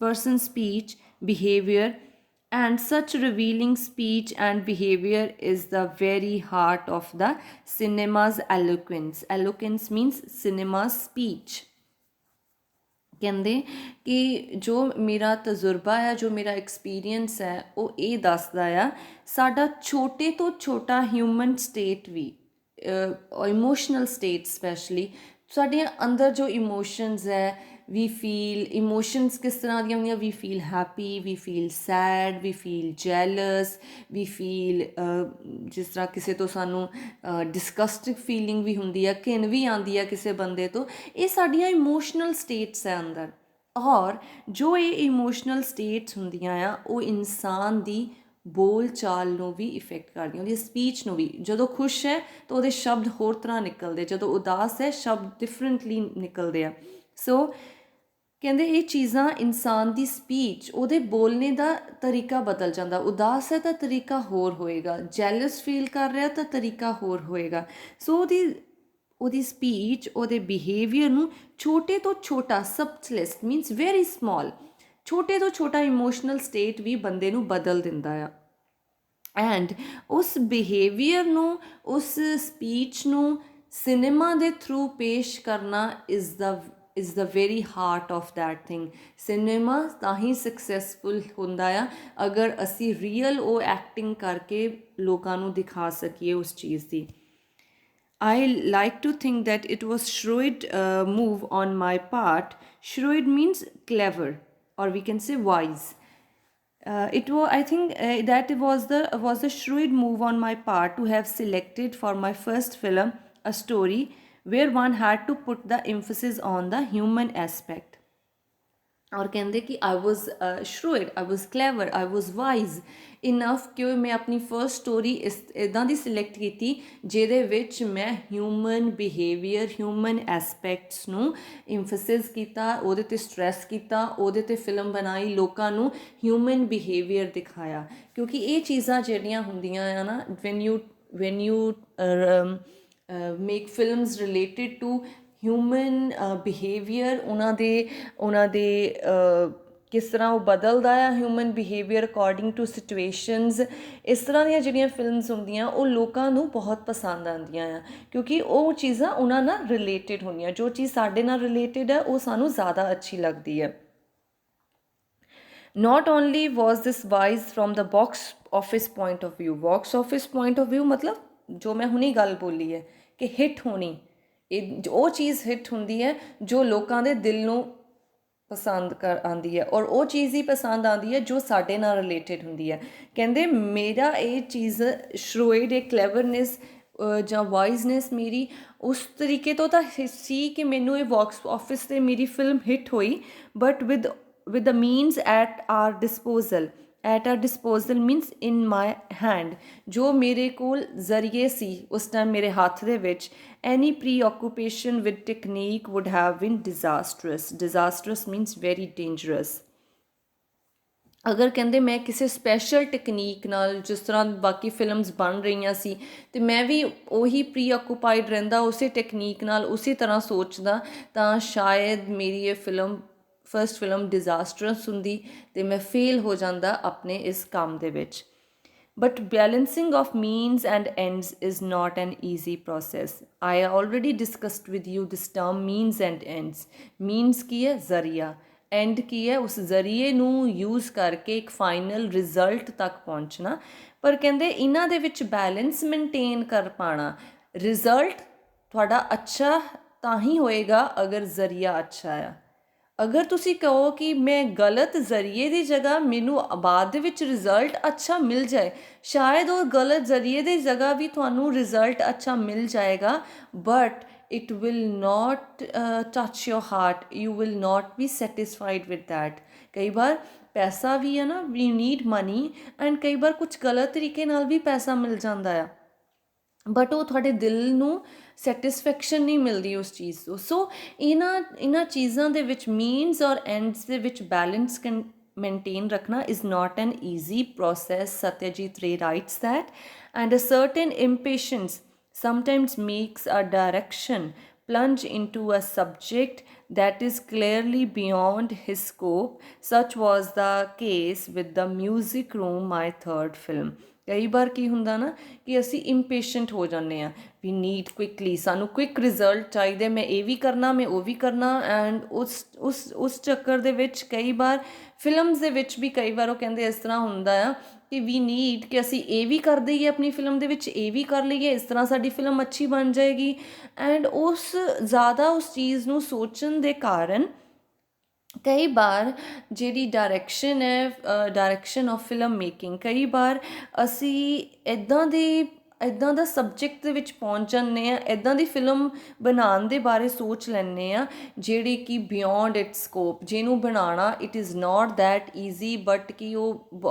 person's speech, behavior, and such revealing speech and behavior is the very heart of the cinema's eloquence। Eloquence means cinema's speech। ਕਹਿੰਦੇ ਕਿ ਜੋ ਮੇਰਾ ਤਜਰਬਾ ਆ, ਜੋ ਮੇਰਾ ਐਕਸਪੀਰੀਅੰਸ ਹੈ, ਉਹ ਇਹ ਦੱਸਦਾ ਆ ਸਾਡਾ ਛੋਟੇ ਤੋਂ ਛੋਟਾ ਹਿਊਮਨ ਸਟੇਟ ਵੀ, ਇਮੋਸ਼ਨਲ ਸਟੇਟ ਸਪੈਸ਼ਲੀ, ਸਾਡੇ ਅੰਦਰ ਜੋ ਇਮੋਸ਼ਨਸ ਹੈ, ਵੀ ਫੀਲ ਇਮੋਸ਼ਨਸ ਕਿਸ ਤਰ੍ਹਾਂ ਦੀਆਂ ਹੁੰਦੀਆਂ, ਵੀ ਫੀਲ ਹੈਪੀ, ਵੀ ਫੀਲ ਸੈਡ, ਵੀ ਫੀਲ ਜੈਲਸ, ਵੀ ਫੀਲ ਜਿਸ ਤਰ੍ਹਾਂ ਕਿਸੇ ਤੋਂ ਸਾਨੂੰ ਡਿਸਕਸਟਿੰਗ ਫੀਲਿੰਗ ਵੀ ਹੁੰਦੀ ਆ, ਘਿਣ ਵੀ ਆਉਂਦੀ ਆ ਕਿਸੇ ਬੰਦੇ ਤੋਂ, ਇਹ ਸਾਡੀਆਂ ਇਮੋਸ਼ਨਲ ਸਟੇਟਸ ਹੈ ਅੰਦਰ। ਔਰ ਜੋ ਇਹ ਇਮੋਸ਼ਨਲ ਸਟੇਟਸ ਹੁੰਦੀਆਂ ਆ ਉਹ ਇਨਸਾਨ ਦੀ ਬੋਲ ਚਾਲ ਨੂੰ ਵੀ ਇਫੈਕਟ ਕਰਦੀਆਂ, ਉਹਦੀ ਸਪੀਚ ਨੂੰ ਵੀ। ਜਦੋਂ ਖੁਸ਼ ਹੈ ਤਾਂ ਉਹਦੇ ਸ਼ਬਦ ਹੋਰ ਤਰ੍ਹਾਂ ਨਿਕਲਦੇ, ਜਦੋਂ ਉਦਾਸ ਹੈ ਸ਼ਬਦ ਡਿਫਰੈਂਟਲੀ ਨਿਕਲਦੇ ਆ। ਸੋ ਕਹਿੰਦੇ ਇਹ ਚੀਜ਼ਾਂ ਇਨਸਾਨ ਦੀ ਸਪੀਚ, ਉਹਦੇ ਬੋਲਣੇ ਦਾ ਤਰੀਕਾ ਬਦਲ ਜਾਂਦਾ। ਉਦਾਸ ਹੈ ਤਾਂ ਤਰੀਕਾ ਹੋਰ ਹੋਏਗਾ, ਜੈਲਸ ਫੀਲ ਕਰ ਰਿਹਾ ਤਾਂ ਤਰੀਕਾ ਹੋਰ ਹੋਏਗਾ। ਸੋ ਉਹਦੀ ਸਪੀਚ, ਉਹਦੇ ਬਿਹੇਵੀਅਰ ਨੂੰ ਛੋਟੇ ਤੋਂ ਛੋਟਾ, ਸਬਟਲੈਸਟ ਮੀਨਸ ਵੈਰੀ ਸਮਾਲ, ਛੋਟੇ ਤੋਂ ਛੋਟਾ ਇਮੋਸ਼ਨਲ ਸਟੇਟ ਵੀ ਬੰਦੇ ਨੂੰ ਬਦਲ ਦਿੰਦਾ ਆ। ਐਂਡ ਉਸ ਬਿਹੇਵੀਅਰ ਨੂੰ, ਉਸ ਸਪੀਚ ਨੂੰ ਸਿਨੇਮਾ ਦੇ ਥਰੂ ਪੇਸ਼ ਕਰਨਾ is the very heart of that thing. Cinema ਤਾਂ ਹੀ ਸਕਸੈਸਫੁਲ ਹੁੰਦਾ ਆ ਅਗਰ ਅਸੀਂ ਰੀਅਲ ਉਹ ਐਕਟਿੰਗ ਕਰਕੇ ਲੋਕਾਂ ਨੂੰ ਦਿਖਾ ਸਕੀਏ ਉਸ ਚੀਜ਼ ਦੀ। I like to think that it was shrewd move on my part. Shrewd means clever, or we can say wise. It was, I think, that was the shrewd move on my part to have selected for my first film a story where one had to put the emphasis on the human aspect. ਔਰ ਕਹਿੰਦੇ ਕਿ ਆਈ ਵਾਜ਼ ਸ਼ਰੂਇਡ, ਆਈ ਵਾਜ਼ ਕਲੈਵਰ, ਆਈ ਵਾਜ਼ ਵਾਈਜ਼ ਇਨਫ ਕਿ ਮੈਂ ਆਪਣੀ ਫਰਸਟ ਸਟੋਰੀ ਇੱਦਾਂ ਦੀ ਸਿਲੈਕਟ ਕੀਤੀ ਜਿਹਦੇ ਵਿੱਚ ਮੈਂ ਹਿਊਮਨ ਬਿਹੇਵੀਅਰ, ਹਿਊਮਨ ਐਸਪੈਕਟਸ ਨੂੰ ਇੰਫਸਿਸ ਕੀਤਾ, ਉਹਦੇ 'ਤੇ ਸਟਰੈਸ ਕੀਤਾ, ਉਹਦੇ 'ਤੇ ਫਿਲਮ ਬਣਾਈ, ਲੋਕਾਂ ਨੂੰ ਹਿਊਮਨ ਬਿਹੇਵੀਅਰ ਦਿਖਾਇਆ। ਕਿਉਂਕਿ ਇਹ ਚੀਜ਼ਾਂ ਜਿਹੜੀਆਂ ਹੁੰਦੀਆਂ ਆ ਨਾ, when you make films related to human behaviour, ਉਹਨਾਂ ਦੇ ਕਿਸ ਤਰ੍ਹਾਂ ਉਹ ਬਦਲਦਾ ਆ human behaviour according to situations, ਇਸ ਤਰ੍ਹਾਂ ਦੀਆਂ ਜਿਹੜੀਆਂ ਫਿਲਮਸ ਹੁੰਦੀਆਂ ਉਹ ਲੋਕਾਂ ਨੂੰ ਬਹੁਤ ਪਸੰਦ ਆਉਂਦੀਆਂ ਆ ਕਿਉਂਕਿ ਉਹ ਚੀਜ਼ਾਂ ਉਹਨਾਂ ਨਾਲ ਰਿਲੇਟਡ ਹੁੰਦੀਆਂ। ਜੋ ਚੀਜ਼ ਸਾਡੇ ਨਾਲ ਰਿਲੇਟਡ ਹੈ ਉਹ ਸਾਨੂੰ ਜ਼ਿਆਦਾ ਅੱਛੀ ਲੱਗਦੀ ਹੈ। Not only was this wise from the box office point of view, box office point of view ਮਤਲਬ ਜੋ ਮੈਂ ਹੁਣੀ ਗੱਲ ਬੋਲੀ ਹੈ ਕਿ ਹਿੱਟ ਹੋਣੀ, ਇਹ ਉਹ ਚੀਜ਼ ਹਿੱਟ ਹੁੰਦੀ ਹੈ ਜੋ ਲੋਕਾਂ ਦੇ ਦਿਲ ਨੂੰ ਪਸੰਦ ਆਉਂਦੀ ਹੈ, ਔਰ ਉਹ ਚੀਜ਼ ਹੀ ਪਸੰਦ ਆਉਂਦੀ ਹੈ ਜੋ ਸਾਡੇ ਨਾਲ ਰਿਲੇਟਡ ਹੁੰਦੀ ਹੈ। ਕਹਿੰਦੇ ਮੇਰਾ ਇਹ ਚੀਜ਼ ਸ਼ਰੂਇਡ, ਇਹ ਕਲੈਵਰਨੈਸ ਜਾਂ ਵਾਈਜ਼ਨੈਸ ਮੇਰੀ ਉਸ ਤਰੀਕੇ ਤੋਂ ਤਾਂ ਸੀ ਕਿ ਮੈਨੂੰ ਇਹ ਬਾਕਸ ਆਫਿਸ 'ਤੇ ਮੇਰੀ ਫਿਲਮ ਹਿੱਟ ਹੋਈ, but with the means at our disposal means in my hand, ਜੋ ਮੇਰੇ ਕੋਲ ਜ਼ਰੀਏ ਸੀ ਉਸ ਟਾਈਮ ਮੇਰੇ ਹੱਥ ਦੇ ਵਿੱਚ, any preoccupation with technique would have been disastrous means very dangerous। ਅਗਰ ਕਹਿੰਦੇ ਮੈਂ ਕਿਸੇ ਸਪੈਸ਼ਲ ਟੈਕਨੀਕ ਨਾਲ, ਜਿਸ ਤਰ੍ਹਾਂ ਬਾਕੀ ਫਿਲਮਸ ਬਣ ਰਹੀਆਂ ਸੀ ਅਤੇ ਮੈਂ ਵੀ ਉਹੀ ਪ੍ਰੀ ਆਕੂਪਾਈਡ ਰਹਿੰਦਾ ਉਸੇ ਟੈਕਨੀਕ ਨਾਲ, ਉਸੇ ਤਰ੍ਹਾਂ ਸੋਚਦਾ, ਤਾਂ ਸ਼ਾਇਦ ਮੇਰੀ ਇਹ ਫਸਟ ਫਿਲਮ ਡਿਜ਼ਾਸਟਰਸ ਹੁੰਦੀ ਅਤੇ ਮੈਂ ਫੇਲ ਹੋ ਜਾਂਦਾ ਆਪਣੇ ਇਸ ਕੰਮ ਦੇ ਵਿੱਚ। But balancing of means and ends is not an easy process. I already discussed with you this term means and ends. Means ਕੀ ਹੈ? ਜ਼ਰੀਆ। ਐਂਡ ਕੀ ਹੈ? ਉਸ ਜ਼ਰੀਏ ਨੂੰ ਯੂਜ਼ ਕਰਕੇ ਇੱਕ ਫਾਈਨਲ ਰਿਜ਼ਲਟ ਤੱਕ ਪਹੁੰਚਣਾ। ਪਰ ਕਹਿੰਦੇ ਇਹਨਾਂ ਦੇ ਵਿੱਚ ਬੈਲੈਂਸ ਮੇਨਟੇਨ ਕਰ ਪਾਉਣਾ। ਰਿਜ਼ਲਟ ਤੁਹਾਡਾ ਅੱਛਾ ਤਾਂ ਹੀ ਹੋਏਗਾ ਅਗਰ ਜ਼ਰੀਆ ਅੱਛਾ ਆ। ਅਗਰ ਤੁਸੀਂ ਕਹੋ ਕਿ ਮੈਂ ਗਲਤ ਜ਼ਰੀਏ ਦੀ ਜਗ੍ਹਾ ਮੈਨੂੰ ਬਾਅਦ ਦੇ ਵਿੱਚ ਰਿਜ਼ਲਟ ਅੱਛਾ ਮਿਲ ਜਾਏ, ਸ਼ਾਇਦ ਉਹ ਗਲਤ ਜ਼ਰੀਏ ਦੀ ਜਗ੍ਹਾ ਵੀ ਤੁਹਾਨੂੰ ਰਿਜ਼ਲਟ ਅੱਛਾ ਮਿਲ ਜਾਏਗਾ, but it will not touch your heart, you will not be satisfied with that। ਕਈ ਵਾਰ ਪੈਸਾ ਵੀ ਹੈ ਨਾ, we need money, and ਕਈ ਵਾਰ ਕੁਛ ਗਲਤ ਤਰੀਕੇ ਨਾਲ ਵੀ ਪੈਸਾ ਮਿਲ ਜਾਂਦਾ ਆ, ਬਟ ਉਹ ਤੁਹਾਡੇ ਦਿਲ ਨੂੰ ਸੈਟਿਸਫੈਕਸ਼ਨ ਨਹੀਂ ਮਿਲਦੀ ਉਸ ਚੀਜ਼ ਤੋਂ। ਸੋ ਇਹਨਾਂ ਚੀਜ਼ਾਂ ਦੇ ਵਿੱਚ ਮੀਨਸ ਔਰ ਐਂਡਸ ਦੇ ਵਿੱਚ ਬੈਲੈਂਸ ਮੇਨਟੇਨ ਰੱਖਣਾ is not an easy process. Satyajit Ray writes that, and a certain impatience sometimes makes a direction plunge into a subject that is clearly beyond his scope. Such was the case with The Music Room, my third film। ਕਈ ਵਾਰ ਕੀ ਹੁੰਦਾ ਨਾ ਕਿ ਅਸੀਂ ਇੰਪੇਸ਼ੈਂਟ ਹੋ ਜਾਂਦੇ ਹਾਂ, ਵੀ ਨੀਡ ਕੁਇਕਲੀ, ਸਾਨੂੰ ਕੁਇਕ ਰਿਜ਼ਲਟ ਚਾਹੀਦੇ, ਮੈਂ ਇਹ ਵੀ ਕਰਨਾ, ਮੈਂ ਉਹ ਵੀ ਕਰਨਾ। ਐਂਡ ਉਸ ਚੱਕਰ ਦੇ ਵਿੱਚ ਕਈ ਵਾਰ ਫਿਲਮਸ ਦੇ ਵਿੱਚ ਵੀ ਕਈ ਵਾਰ ਉਹ ਕਹਿੰਦੇ ਇਸ ਤਰ੍ਹਾਂ ਹੁੰਦਾ ਆ ਕਿ ਵੀ ਨੀਡ ਕਿ ਅਸੀਂ ਇਹ ਵੀ ਕਰ ਦਈਏ ਆਪਣੀ ਫਿਲਮ ਦੇ ਵਿੱਚ, ਇਹ ਵੀ ਕਰ ਲਈਏ, ਇਸ ਤਰ੍ਹਾਂ ਸਾਡੀ ਫਿਲਮ ਅੱਛੀ ਬਣ ਜਾਏਗੀ। ਐਂਡ ਜ਼ਿਆਦਾ ਉਸ ਚੀਜ਼ ਨੂੰ ਸੋਚਣ ਦੇ ਕਾਰਨ ਕਈ ਵਾਰ ਜਿਹੜੀ ਡਾਇਰੈਕਸ਼ਨ ਹੈ, ਡਾਇਰੈਕਸ਼ਨ ਆਫ ਫਿਲਮ ਮੇਕਿੰਗ, ਕਈ ਵਾਰ ਅਸੀਂ ਇੱਦਾਂ ਦਾ ਸਬਜੈਕਟ ਦੇ ਵਿੱਚ ਪਹੁੰਚ ਜਾਂਦੇ ਹਾਂ, ਇੱਦਾਂ ਦੀ ਫਿਲਮ ਬਣਾਉਣ ਦੇ ਬਾਰੇ ਸੋਚ ਲੈਂਦੇ ਹਾਂ ਜਿਹੜੀ ਕਿ ਬਿਯੋਂਡ ਇਟਸ ਸਕੋਪ, ਜਿਹਨੂੰ ਬਣਾਉਣਾ it is not that easy, but ਕਿ ਉਹ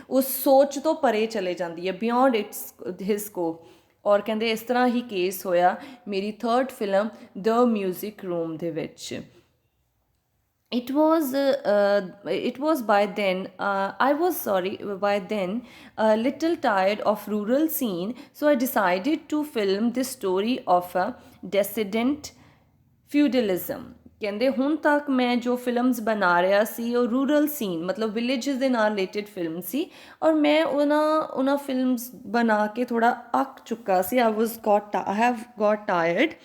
ਉਸ ਸੋਚ ਤੋਂ ਪਰੇ ਚਲੇ ਜਾਂਦੀ ਹੈ, ਬਿਯੋਂਡ ਇਟਸ ਹਿਸ ਸਕੋਪ। ਔਰ ਕਹਿੰਦੇ ਇਸ ਤਰ੍ਹਾਂ ਹੀ ਕੇਸ ਹੋਇਆ ਮੇਰੀ ਥਰਡ ਫਿਲਮ ਦ ਮਿਊਜ਼ਿਕ ਰੂਮ ਦੇ ਵਿੱਚ। It was by then I was sorry by then a little tired of rural scene, so I decided to film the story of a dissident feudalism। ਕਹਿੰਦੇ ਹੁਣ ਤੱਕ ਮੈਂ ਜੋ ਫਿਲਮਸ ਬਣਾ ਰਿਹਾ ਸੀ ਉਹ ਰੂਰਲ ਸੀਨ ਮਤਲਬ ਵਿਲੇਜਸ ਦੇ ਨਾਲ ਰਿਲੇਟਡ ਫਿਲਮ ਸੀ, ਔਰ ਮੈਂ ਉਹਨਾਂ ਫਿਲਮਸ ਬਣਾ ਕੇ ਥੋੜ੍ਹਾ ਅੱਕ ਚੁੱਕਾ ਸੀ। I have got tired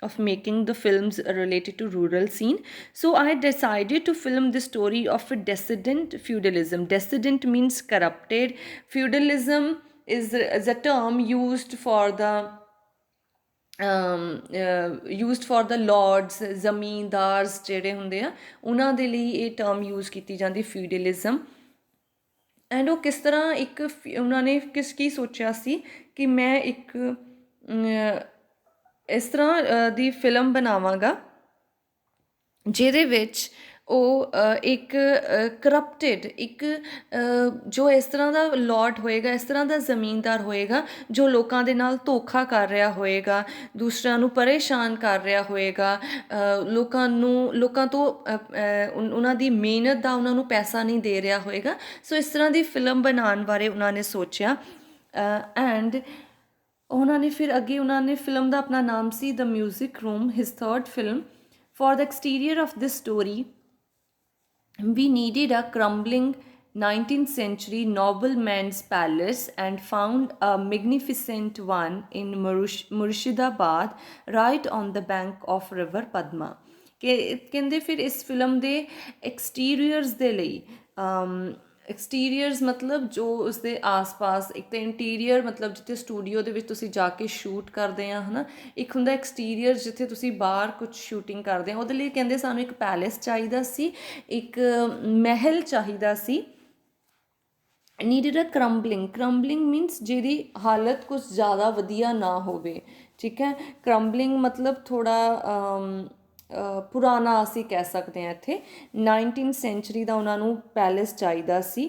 of making the films related to rural scene, so I decided to film the story of a dissident feudalism. Dissident means corrupted, feudalism is a term used for the lords, ਜ਼ਮੀਂਦਾਰਸ ਜਿਹੜੇ ਹੁੰਦੇ ਆ ਉਹਨਾਂ ਦੇ ਲਈ ਇਹ ਟਰਮ ਯੂਜ਼ ਕੀਤੀ ਜਾਂਦੀ feudalism। ਐਂਡ ਉਹ ਕਿਸ ਤਰ੍ਹਾਂ ਉਹਨਾਂ ਨੇ ਕੀ ਸੋਚਿਆ ਸੀ ਕਿ ਮੈਂ ਇੱਕ ਇਸ ਤਰ੍ਹਾਂ ਦੀ ਫਿਲਮ ਬਣਾਵਾਂਗਾ ਜਿਹਦੇ ਵਿੱਚ ਉਹ ਇੱਕ ਕਰਪਟਡ ਜੋ ਇਸ ਤਰ੍ਹਾਂ ਦਾ ਲਾਰਡ ਹੋਏਗਾ, ਇਸ ਤਰ੍ਹਾਂ ਦਾ ਜ਼ਮੀਨਦਾਰ ਹੋਏਗਾ ਜੋ ਲੋਕਾਂ ਦੇ ਨਾਲ ਧੋਖਾ ਕਰ ਰਿਹਾ ਹੋਏਗਾ, ਦੂਸਰਿਆਂ ਨੂੰ ਪਰੇਸ਼ਾਨ ਕਰ ਰਿਹਾ ਹੋਏਗਾ, ਲੋਕਾਂ ਤੋਂ ਉਹਨਾਂ ਦੀ ਮਿਹਨਤ ਦਾ ਉਹਨਾਂ ਨੂੰ ਪੈਸਾ ਨਹੀਂ ਦੇ ਰਿਹਾ ਹੋਏਗਾ। ਸੋ ਇਸ ਤਰ੍ਹਾਂ ਦੀ ਫਿਲਮ ਬਣਾਉਣ ਬਾਰੇ ਉਹਨਾਂ ਨੇ ਸੋਚਿਆ। ਐਂਡ ਉਹਨਾਂ ਨੇ ਫਿਰ ਅੱਗੇ ਫਿਲਮ ਦਾ ਆਪਣਾ ਨਾਮ ਸੀ the music room, his third film. For the exterior of this story we needed a crumbling 19th century nobleman's palace and found a magnificent one in Murshidabad, right on the bank of river Padma। ਕਹਿੰਦੇ ਫਿਰ ਇਸ ਫਿਲਮ ਦੇ ਐਕਸਟੀਰੀਅਰਸ ਦੇ ਲਈ ਐਕਸਟੀਰੀਅਰਸ ਮਤਲਬ ਜੋ ਉਸਦੇ ਆਸ-ਪਾਸ, ਇੱਕ ਤਾਂ ਇੰਟੀਰੀਅਰ ਮਤਲਬ ਜਿੱਥੇ ਸਟੂਡੀਓ ਦੇ ਵਿੱਚ ਤੁਸੀਂ ਜਾ ਕੇ ਸ਼ੂਟ ਕਰਦੇ ਆ ਹੈ ਨਾ, ਇੱਕ ਹੁੰਦਾ ਐਕਸਟੀਰੀਅਰ ਜਿੱਥੇ ਤੁਸੀਂ ਬਾਹਰ ਕੁਝ ਸ਼ੂਟਿੰਗ ਕਰਦੇ ਆ। ਉਹਦੇ ਲਈ ਕਹਿੰਦੇ ਸਾਨੂੰ ਇੱਕ ਪੈਲੇਸ ਚਾਹੀਦਾ ਸੀ, ਇੱਕ ਮਹਿਲ ਚਾਹੀਦਾ ਸੀ। ਨੀਡਡ ਅ ਕਰੰਬਲਿੰਗ ਮੀਨਸ ਜਿਹਦੀ ਹਾਲਤ ਕੁਝ ਜ਼ਿਆਦਾ ਵਧੀਆ ਨਾ ਹੋਵੇ, ਠੀਕ ਹੈ। ਕਰੰਬਲਿੰਗ ਮਤਲਬ ਥੋੜ੍ਹਾ ਪੁਰਾਣਾ ਅਸੀਂ ਕਹਿ ਸਕਦੇ ਹਾਂ ਇੱਥੇ। 19th ਸੈਂਚੁਰੀ ਦਾ ਉਹਨਾਂ ਨੂੰ ਪੈਲੇਸ ਚਾਹੀਦਾ ਸੀ,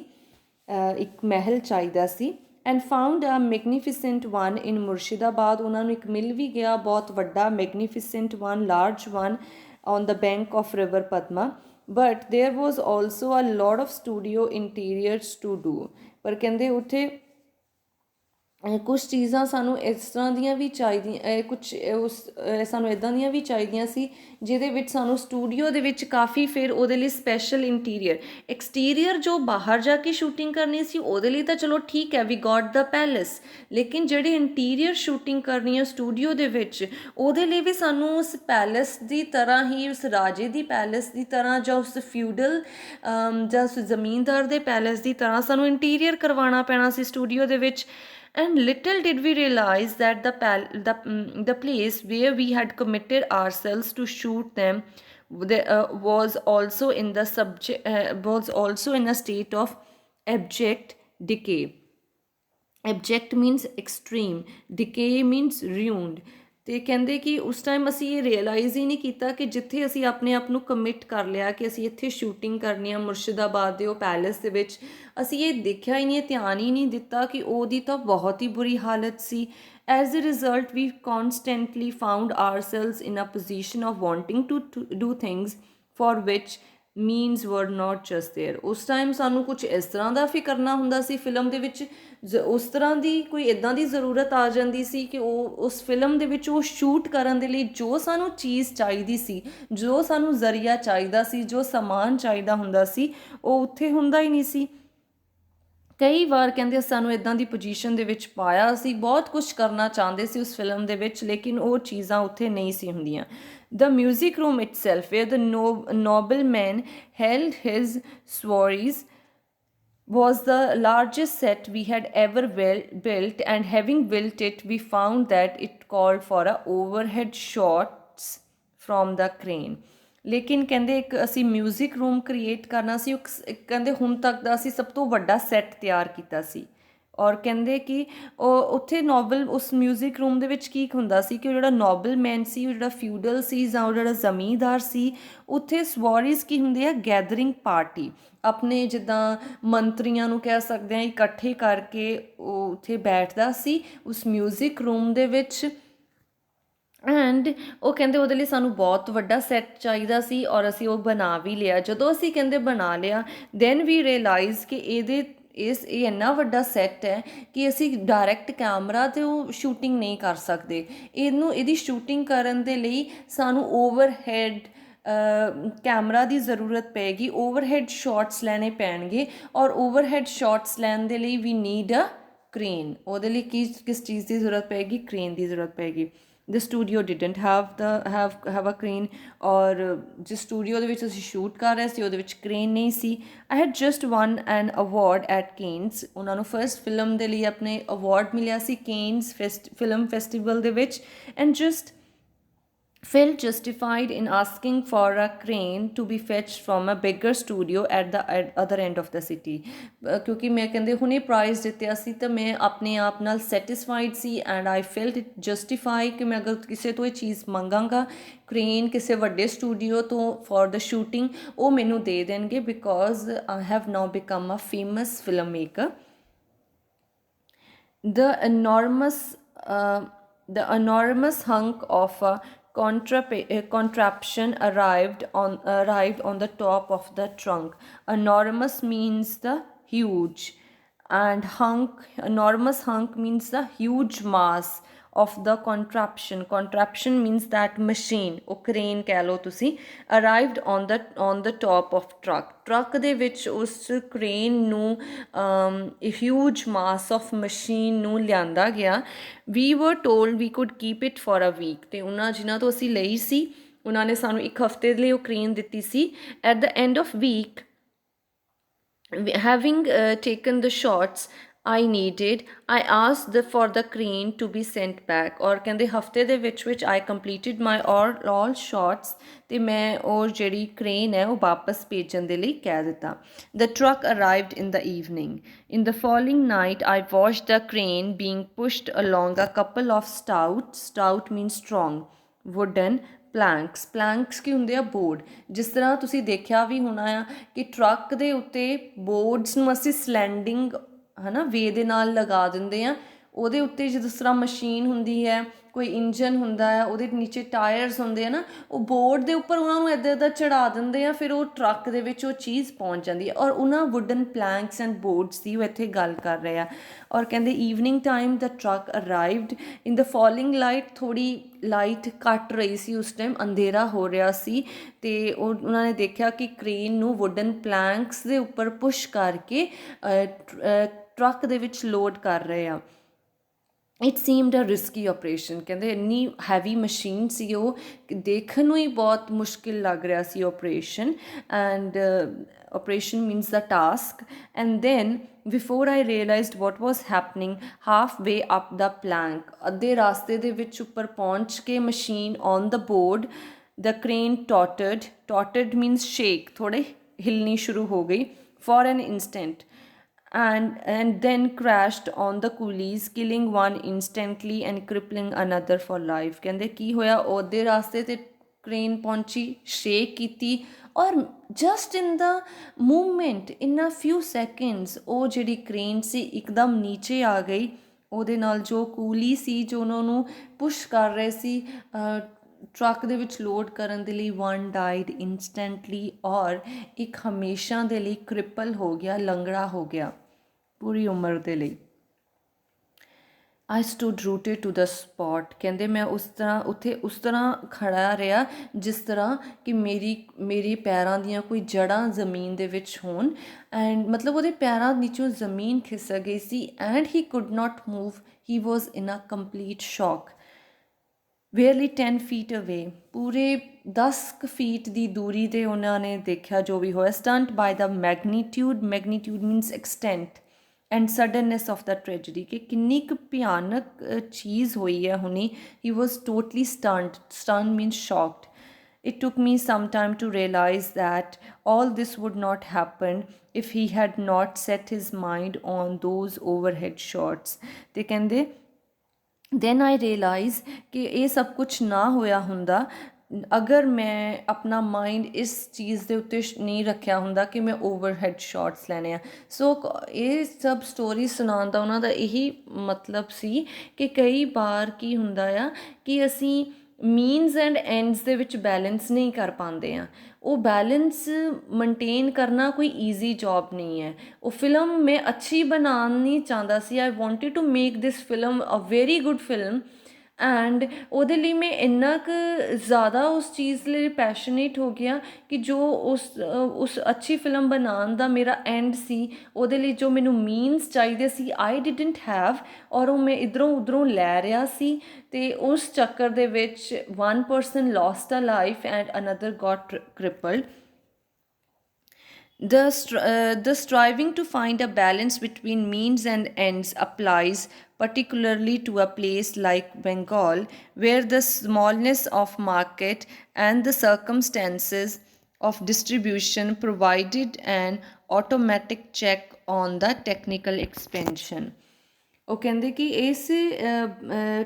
ਇੱਕ ਮਹਿਲ ਚਾਹੀਦਾ ਸੀ। And found a magnificent one in Murshidabad, ਉਹਨਾਂ ਨੂੰ ਇੱਕ ਮਿਲ ਵੀ ਗਿਆ ਬਹੁਤ ਵੱਡਾ, magnificent one, large one on the bank of river Padma. But there was also a lot of studio interiors to do. ਪਰ ਕਹਿੰਦੇ ਉੱਥੇ ਕੁਛ ਚੀਜ਼ਾਂ ਸਾਨੂੰ ਇਸ ਤਰ੍ਹਾਂ ਦੀਆਂ ਵੀ ਚਾਹੀਦੀਆਂ, ਸਾਨੂੰ ਇੱਦਾਂ ਦੀਆਂ ਵੀ ਚਾਹੀਦੀਆਂ ਸੀ ਜਿਹਦੇ ਵਿੱਚ ਸਾਨੂੰ ਸਟੂਡੀਓ ਦੇ ਵਿੱਚ ਕਾਫੀ ਫਿਰ ਉਹਦੇ ਲਈ ਸਪੈਸ਼ਲ ਐਕਸਟੀਰੀਅਰ ਜੋ ਬਾਹਰ ਜਾ ਕੇ ਸ਼ੂਟਿੰਗ ਕਰਨੀ ਸੀ ਉਹਦੇ ਲਈ ਤਾਂ ਚਲੋ ਠੀਕ ਹੈ, ਵੀ ਗॉट ਦ ਪੈਲੇਸ, ਲੇਕਿਨ ਜਿਹੜੀ ਇੰਟੀਰੀਅਰ ਸ਼ੂਟਿੰਗ ਕਰਨੀ ਹੈ ਸਟੂਡੀਓ ਦੇ ਵਿੱਚ ਉਹਦੇ ਲਈ ਵੀ ਸਾਨੂੰ ਉਸ ਪੈਲੇਸ ਦੀ ਤਰ੍ਹਾਂ ਹੀ, ਉਸ ਰਾਜੇ ਦੀ ਪੈਲੇਸ ਦੀ ਤਰ੍ਹਾਂ ਜਾਂ ਉਸ ਫਿਊਡਲ ਜਾਂ ਉਸ ਜ਼ਮੀਨਦਾਰ ਦੇ ਪੈਲੇਸ ਦੀ ਤਰ੍ਹਾਂ ਸਾਨੂੰ ਇੰਟੀਰੀਅਰ ਕਰਵਾਉਣਾ ਪੈਣਾ ਸੀ ਸਟੂਡੀਓ ਦੇ ਵਿੱਚ। And little did we realize that the place where we had committed ourselves to shoot them was also in a state of abject decay. Abject means extreme, decay means ruined। ਅਤੇ ਕਹਿੰਦੇ ਕਿ ਉਸ ਟਾਈਮ ਅਸੀਂ ਇਹ ਰਿਅਲਾਈਜ਼ ਹੀ ਨਹੀਂ ਕੀਤਾ ਕਿ ਜਿੱਥੇ ਅਸੀਂ ਆਪਣੇ ਆਪ ਨੂੰ ਕਮਿਟ ਕਰ ਲਿਆ ਕਿ ਅਸੀਂ ਇੱਥੇ ਸ਼ੂਟਿੰਗ ਕਰਨੀ ਆ ਮੁਰਸ਼ਿਦਾਬਾਦ ਦੇ ਉਹ ਪੈਲੇਸ ਦੇ ਵਿੱਚ, ਅਸੀਂ ਇਹ ਦੇਖਿਆ ਹੀ ਨਹੀਂ, ਧਿਆਨ ਹੀ ਨਹੀਂ ਦਿੱਤਾ ਕਿ ਉਹਦੀ ਤਾਂ ਬਹੁਤ ਹੀ ਬੁਰੀ ਹਾਲਤ ਸੀ। As a result we constantly found ourselves in a position of wanting to do things for which means were not just there. ਉਸ ਟਾਈਮ ਸਾਨੂੰ ਕੁਝ ਇਸ ਤਰ੍ਹਾਂ ਦਾ ਵੀ ਕਰਨਾ ਹੁੰਦਾ ਸੀ ਫਿਲਮ ਦੇ ਵਿੱਚ, ਉਸ ਤਰ੍ਹਾਂ ਦੀ ਕੋਈ ਇੱਦਾਂ ਦੀ ਜ਼ਰੂਰਤ ਆ ਜਾਂਦੀ ਸੀ ਕਿ ਉਸ ਫਿਲਮ ਦੇ ਵਿੱਚ ਉਹ ਸ਼ੂਟ ਕਰਨ ਦੇ ਲਈ ਜੋ ਸਾਨੂੰ ਚੀਜ਼ ਚਾਹੀਦੀ ਸੀ, ਜੋ ਸਾਨੂੰ ਜ਼ਰੀਆ ਚਾਹੀਦਾ ਸੀ, ਜੋ ਸਮਾਨ ਚਾਹੀਦਾ ਹੁੰਦਾ ਸੀ, ਉਹ ਉੱਥੇ ਹੁੰਦਾ ਹੀ ਨਹੀਂ ਸੀ। ਕਈ ਵਾਰ ਕਹਿੰਦੇ ਸਾਨੂੰ ਇੱਦਾਂ ਦੀ ਪੋਜੀਸ਼ਨ ਦੇ ਵਿੱਚ ਪਾਇਆ, ਅਸੀਂ ਬਹੁਤ ਕੁਝ ਕਰਨਾ ਚਾਹੁੰਦੇ ਸੀ ਉਸ ਫਿਲਮ ਦੇ ਵਿੱਚ, ਲੇਕਿਨ ਉਹ ਚੀਜ਼ਾਂ ਉੱਥੇ ਨਹੀਂ ਸੀ ਹੁੰਦੀਆਂ। The music room itself where the nobleman held his soirees was the largest set we had ever built, and having built it we found that it called for a overhead shots from the crane। ਲੇਕਿਨ ਕਹਿੰਦੇ ਇੱਕ ਅਸੀਂ ਮਿਊਜ਼ਿਕ ਰੂਮ ਕ੍ਰੀਏਟ ਕਰਨਾ ਸੀ, ਕਹਿੰਦੇ ਹੁਣ ਤੱਕ ਦਾ ਅਸੀਂ ਸਭ ਤੋਂ ਵੱਡਾ ਸੈੱਟ ਤਿਆਰ ਕੀਤਾ ਸੀ। ਔਰ ਕਹਿੰਦੇ ਕਿ ਉਹ ਉੱਥੇ ਨੋਬਲ ਉਸ ਮਿਊਜ਼ਿਕ ਰੂਮ ਦੇ ਵਿੱਚ ਕੀ ਹੁੰਦਾ ਸੀ ਕਿ ਉਹ ਜਿਹੜਾ ਨੋਬਲਮੈਨ ਸੀ, ਉਹ ਜਿਹੜਾ ਫਿਊਡਲ ਸੀ ਜਾਂ ਉਹ ਜਿਹੜਾ ਜ਼ਮੀਂਦਾਰ ਸੀ, ਉੱਥੇ ਸਵਾਰੀਜ਼ ਕੀ ਹੁੰਦੇ ਆ, ਗੈਦਰਿੰਗ ਪਾਰਟੀ, ਆਪਣੇ ਜਿੱਦਾਂ ਮੰਤਰੀਆਂ ਨੂੰ ਕਹਿ ਸਕਦੇ ਹਾਂ ਇਕੱਠੇ ਕਰਕੇ ਉਹ ਉੱਥੇ ਬੈਠਦਾ ਸੀ ਉਸ ਮਿਊਜ਼ਿਕ ਰੂਮ ਦੇ ਵਿੱਚ। ਐਂਡ ਉਹ ਕਹਿੰਦੇ ਉਹਦੇ ਲਈ ਸਾਨੂੰ ਬਹੁਤ ਵੱਡਾ ਸੈੱਟ ਚਾਹੀਦਾ ਸੀ ਔਰ ਅਸੀਂ ਉਹ ਬਣਾ ਵੀ ਲਿਆ। ਜਦੋਂ ਅਸੀਂ ਕਹਿੰਦੇ ਬਣਾ ਲਿਆ, ਦੈਨ ਵੀ ਰਿਅਲਾਈਜ਼ ਕਿ ਇਹ ਇੰਨਾ ਵੱਡਾ ਸੈੱਟ ਹੈ ਕਿ ਅਸੀਂ ਡਾਇਰੈਕਟ ਕੈਮਰਾ 'ਤੇ ਉਹ ਸ਼ੂਟਿੰਗ ਨਹੀਂ ਕਰ ਸਕਦੇ। ਇਹਦੀ ਸ਼ੂਟਿੰਗ ਕਰਨ ਦੇ ਲਈ ਸਾਨੂੰ ਓਵਰਹੈਡ ਕੈਮਰਾ ਦੀ ਜ਼ਰੂਰਤ ਪਏਗੀ, ਓਵਰਹੈਡ ਸ਼ਾਟਸ ਲੈਣੇ ਪੈਣਗੇ, ਔਰ ਓਵਰਹੈਡ ਸ਼ਾਟਸ ਲੈਣ ਦੇ ਲਈ ਵੀ ਨੀਡ ਅ ਕ੍ਰੇਨ। ਉਹਦੇ ਲਈ ਕਿਸ ਚੀਜ਼ ਦੀ ਜ਼ਰੂਰਤ ਪਏਗੀ, ਕ੍ਰੇਨ ਦੀ ਜ਼ਰੂਰਤ ਪਏਗੀ। The studio didn't have a crane, ਔਰ ਜਿਸ ਸਟੂਡੀਓ ਦੇ ਵਿੱਚ ਅਸੀਂ ਸ਼ੂਟ ਕਰ ਰਹੇ ਸੀ ਉਹਦੇ ਵਿੱਚ ਕ੍ਰੇਨ ਨਹੀਂ ਸੀ। I had just won an award at Cannes, ਉਹਨਾਂ ਨੂੰ ਫਸਟ ਫਿਲਮ ਦੇ ਲਈ ਆਪਣੇ ਅਵਾਰਡ ਮਿਲਿਆ ਸੀ ਕੇਨਸ ਫਿਲਮ ਫੈਸਟੀਵਲ ਦੇ ਵਿੱਚ। And just felt justified in asking for a crane to be fetched from a bigger studio at the other end of the city। ਕਿਉਂਕਿ ਮੈਂ ਕਹਿੰਦੇ ਹੁਣੇ ਪ੍ਰਾਈਜ਼ ਜਿੱਤਿਆ ਸੀ ਤਾਂ ਮੈਂ ਆਪਣੇ ਆਪ ਨਾਲ satisfied C, and I felt it justify ਕਿ ਮੈਂ ਅਗਰ ਕਿਸੇ ਤੋਂ ਇਹ ਚੀਜ਼ ਮੰਗਾਂਗਾ ਕ੍ਰੇਨ ਕਿਸੇ ਵੱਡੇ ਸਟੂਡੀਓ ਤੋਂ ਫॉर ਦ ਸ਼ੂਟਿੰਗ, ਉਹ ਮੈਨੂੰ ਦੇ ਦੇਣਗੇ because I have now become a famous film maker. The enormous hunk of a contraption arrived on the top of the trunk. Enormous means the huge, and enormous hunk means the huge mass of the contraption means that machine, ਉਹ crane ਕਹਿ ਲਓ ਤੁਸੀਂ। arrived on the top of truck ਦੇ ਵਿੱਚ ਉਸ crane ਨੂੰ huge mass of machine ਨੂੰ ਲਿਆਂਦਾ ਗਿਆ। we were told we could keep it for a week, ਤੇ ਉਹਨਾਂ ਜਿਨ੍ਹਾਂ ਤੋਂ ਅਸੀਂ ਲਈ ਸੀ ਉਹਨਾਂ ਨੇ ਸਾਨੂੰ ਇੱਕ ਹਫ਼ਤੇ ਲਈ ਉਹ crane ਦਿੱਤੀ ਸੀ। at the end of week, having taken the shots I needed, I asked for the crane to be sent back, ਔਰ ਕਹਿੰਦੇ ਹਫਤੇ ਦੇ ਵਿੱਚ I completed my all shots, ਤੇ ਮੈਂ ਉਹ ਜਿਹੜੀ crane ਹੈ ਉਹ ਵਾਪਸ ਭੇਜਣ ਦੇ ਲਈ ਕਹਿ ਦਿੱਤਾ। The truck arrived in the evening. In the following night I watched the crane being pushed along a couple of stout means strong wooden planks ਕੀ ਹੁੰਦੇ ਆ, ਬੋਰਡ। ਜਿਸ ਤਰ੍ਹਾਂ ਤੁਸੀਂ ਦੇਖਿਆ ਵੀ ਹੋਣਾ ਆ ਕਿ ਟਰੱਕ ਦੇ ਉੱਤੇ ਬੋਰਡਸ ਨੂੰ ਅਸੀਂ ਸਲੈਂਡਿੰਗ ਹੈ ਨਾ ਵੇ ਦੇ ਨਾਲ ਲਗਾ ਦਿੰਦੇ ਹਾਂ। ਉਹਦੇ ਉੱਤੇ ਜਿਸ ਤਰ੍ਹਾਂ ਮਸ਼ੀਨ ਹੁੰਦੀ ਹੈ, ਕੋਈ ਇੰਜਨ ਹੁੰਦਾ ਹੈ, ਉਹਦੇ ਨੀਚੇ ਟਾਇਰਸ ਹੁੰਦੇ ਆ ਨਾ, ਉਹ ਬੋਰਡ ਦੇ ਉੱਪਰ ਉਹਨਾਂ ਨੂੰ ਇੱਦਾਂ ਇੱਦਾਂ ਚੜ੍ਹਾ ਦਿੰਦੇ ਆ, ਫਿਰ ਉਹ ਟਰੱਕ ਦੇ ਵਿੱਚ ਉਹ ਚੀਜ਼ ਪਹੁੰਚ ਜਾਂਦੀ ਹੈ। ਔਰ ਉਹਨਾਂ ਵੁਡਨ ਪਲੈਂਕਸ ਐਂਡ ਬੋਰਡਸ ਦੀ ਉਹ ਇੱਥੇ ਗੱਲ ਕਰ ਰਹੇ ਆ। ਔਰ ਕਹਿੰਦੇ ਈਵਨਿੰਗ ਟਾਈਮ ਦਾ ਟਰੱਕ ਅਰਾਈਵਡ ਇਨ ਦ ਫੋਲਿੰਗ ਲਾਈਟ, ਥੋੜ੍ਹੀ ਲਾਈਟ ਘੱਟ ਰਹੀ ਸੀ ਉਸ ਟਾਈਮ, ਅੰਧੇਰਾ ਹੋ ਰਿਹਾ ਸੀ, ਅਤੇ ਉਹਨਾਂ ਨੇ ਦੇਖਿਆ ਕਿ ਕ੍ਰੇਨ ਨੂੰ ਵੁਡਨ ਪਲੈਂਕਸ ਦੇ ਉੱਪਰ ਪੁਸ਼ ਕਰਕੇ ਟਰੱਕ ਦੇ ਵਿੱਚ ਲੋਡ ਕਰ ਰਹੇ ਆ। It seemed a risky operation, ਕਹਿੰਦੇ ਇੰਨੀ ਹੈਵੀ ਮਸ਼ੀਨ ਸੀ ਉਹ, ਦੇਖਣ ਨੂੰ ਹੀ ਬਹੁਤ ਮੁਸ਼ਕਿਲ ਲੱਗ ਰਿਹਾ ਸੀ operation. And operation means the task. And then before I realized what was happening, half way up the plank, ਅੱਧੇ ਰਾਸਤੇ ਦੇ ਵਿੱਚ ਉੱਪਰ ਪਹੁੰਚ ਕੇ machine on the board, the crane ਟੋਟਡ ਮੀਨਸ ਸ਼ੇਕ, ਥੋੜ੍ਹੇ ਹਿਲਣੀ ਸ਼ੁਰੂ ਹੋ ਗਈ for an instant, and then crashed on the coolies, killing one instantly and crippling another for life। ਕਹਿੰਦੇ ਕੀ ਹੋਇਆ, ਉਹਦੇ ਰਾਸਤੇ ਤੇ ਕ੍ਰੇਨ ਪਹੁੰਚੀ, ਸ਼ੇਕ ਕੀਤੀ, ਔਰ just in the movement in a few seconds ਉਹ ਜਿਹੜੀ ਕ੍ਰੇਨ ਸੀ ਇੱਕਦਮ ਨੀਚੇ ਆ ਗਈ। ਉਹਦੇ ਨਾਲ ਜੋ ਕੂਲੀ ਸੀ ਜੋ ਉਹਨਾਂ ਨੂੰ ਪੁਸ਼ ਕਰ ਰਹੇ ਸੀ ਟਰੱਕ ਦੇ ਵਿੱਚ ਲੋਡ ਕਰਨ ਦੇ ਲਈ, ਵਨ ਡਾਈਡ ਇੰਸਟੈਂਟਲੀ, ਔਰ ਇੱਕ ਹਮੇਸ਼ਾ ਦੇ ਲਈ ਕ੍ਰਿਪਲ ਹੋ ਗਿਆ, ਲੰਗੜਾ ਹੋ ਗਿਆ ਪੂਰੀ ਉਮਰ ਦੇ ਲਈ। I stood rooted to the spot। ਕਹਿੰਦੇ ਮੈਂ ਉਸ ਤਰ੍ਹਾਂ ਉੱਥੇ ਉਸ ਤਰ੍ਹਾਂ ਖੜਾ ਰਿਹਾ ਜਿਸ ਤਰ੍ਹਾਂ ਕਿ ਮੇਰੇ ਪੈਰਾਂ ਦੀਆਂ ਕੋਈ ਜੜ੍ਹਾਂ ਜ਼ਮੀਨ ਦੇ ਵਿੱਚ ਹੋਣ, ਐਂਡ ਮਤਲਬ ਉਹਦੇ ਪੈਰਾਂ ਨੀਚੋਂ ਜ਼ਮੀਨ ਖਿਸਕ ਗਈ ਸੀ, and he could not move, he was in a complete shock. Barely 10 feet ਅਵੇ, ਪੂਰੇ 10 ਫੀਟ ਦੀ ਦੂਰੀ 'ਤੇ ਉਹਨਾਂ ਨੇ ਦੇਖਿਆ ਜੋ ਵੀ ਹੋਇਆ। Stunned by the magnitude means extent and suddenness of the tragedy, ਕਿ ਕਿੰਨੀ ਕੁ ਭਿਆਨਕ ਚੀਜ਼ ਹੋਈ ਹੈ ਹੁਣੀ। He was totally stunned means shocked. It took me some time to realize that all this would not happen if he had not set his mind on those overhead shots। ਤੇ ਕਹਿੰਦੇ ਦੈਨ ਆਈ ਰਿਅਲਾਈਜ਼ ਕਿ ਇਹ ਸਭ ਕੁਛ ਨਾ ਹੋਇਆ ਹੁੰਦਾ ਅਗਰ ਮੈਂ ਆਪਣਾ ਮਾਈਂਡ ਇਸ ਚੀਜ਼ ਦੇ ਉੱਤੇ ਨਹੀਂ ਰੱਖਿਆ ਹੁੰਦਾ ਕਿ ਮੈਂ ਓਵਰਹੈਡ ਸ਼ਾਟਸ ਲੈਣੇ ਆ। ਸੋ ਇਹ ਸਭ ਸਟੋਰੀ ਸੁਣਾਉਣ ਦਾ ਉਹਨਾਂ ਦਾ ਇਹੀ ਮਤਲਬ ਸੀ ਕਿ ਕਈ ਵਾਰ ਕੀ ਹੁੰਦਾ ਆ ਕਿ ਅਸੀਂ ਮੀਨਸ ਐਂਡ ਐਂਡਸ ਦੇ ਵਿੱਚ ਬੈਲੈਂਸ ਨਹੀਂ ਕਰ ਪਾਉਂਦੇ ਆ। ਉਹ ਬੈਲੈਂਸ ਮੇਨਟੇਨ ਕਰਨਾ ਕੋਈ ਈਜ਼ੀ ਜੌਬ ਨਹੀਂ ਹੈ। ਉਹ ਫਿਲਮ ਮੈਂ ਅੱਛੀ ਬਣਾਉਣ ਨਹੀਂ ਚਾਹੁੰਦਾ ਸੀ। I wanted to make this film a very good film, and ਉਹਦੇ ਲਈ ਮੈਂ ਇੰਨਾ ਕੁ ਜ਼ਿਆਦਾ ਉਸ ਚੀਜ਼ ਲਈ ਪੈਸ਼ਨੇਟ ਹੋ ਗਿਆ ਕਿ ਜੋ ਉਸ ਅੱਛੀ ਫਿਲਮ ਬਣਾਉਣ ਦਾ ਮੇਰਾ ਐਂਡ ਸੀ, ਉਹਦੇ ਲਈ ਜੋ ਮੈਨੂੰ ਮੀਨਸ ਚਾਹੀਦੇ ਸੀ ਆਈ ਡਿਡਨਟ ਹੈਵ, ਔਰ ਉਹ ਮੈਂ ਇੱਧਰੋਂ ਉੱਧਰੋਂ ਲੈ ਰਿਹਾ ਸੀ। ਅਤੇ ਉਸ ਚੱਕਰ ਦੇ ਵਿੱਚ one person lost a life and another got crippled। The striving to find a balance between means and ends applies particularly to a place like Bengal, where the smallness of market and the circumstances of distribution provided an automatic check on the technical expansion। ਉਹ ਕਹਿੰਦੇ ਕਿ ਇਸ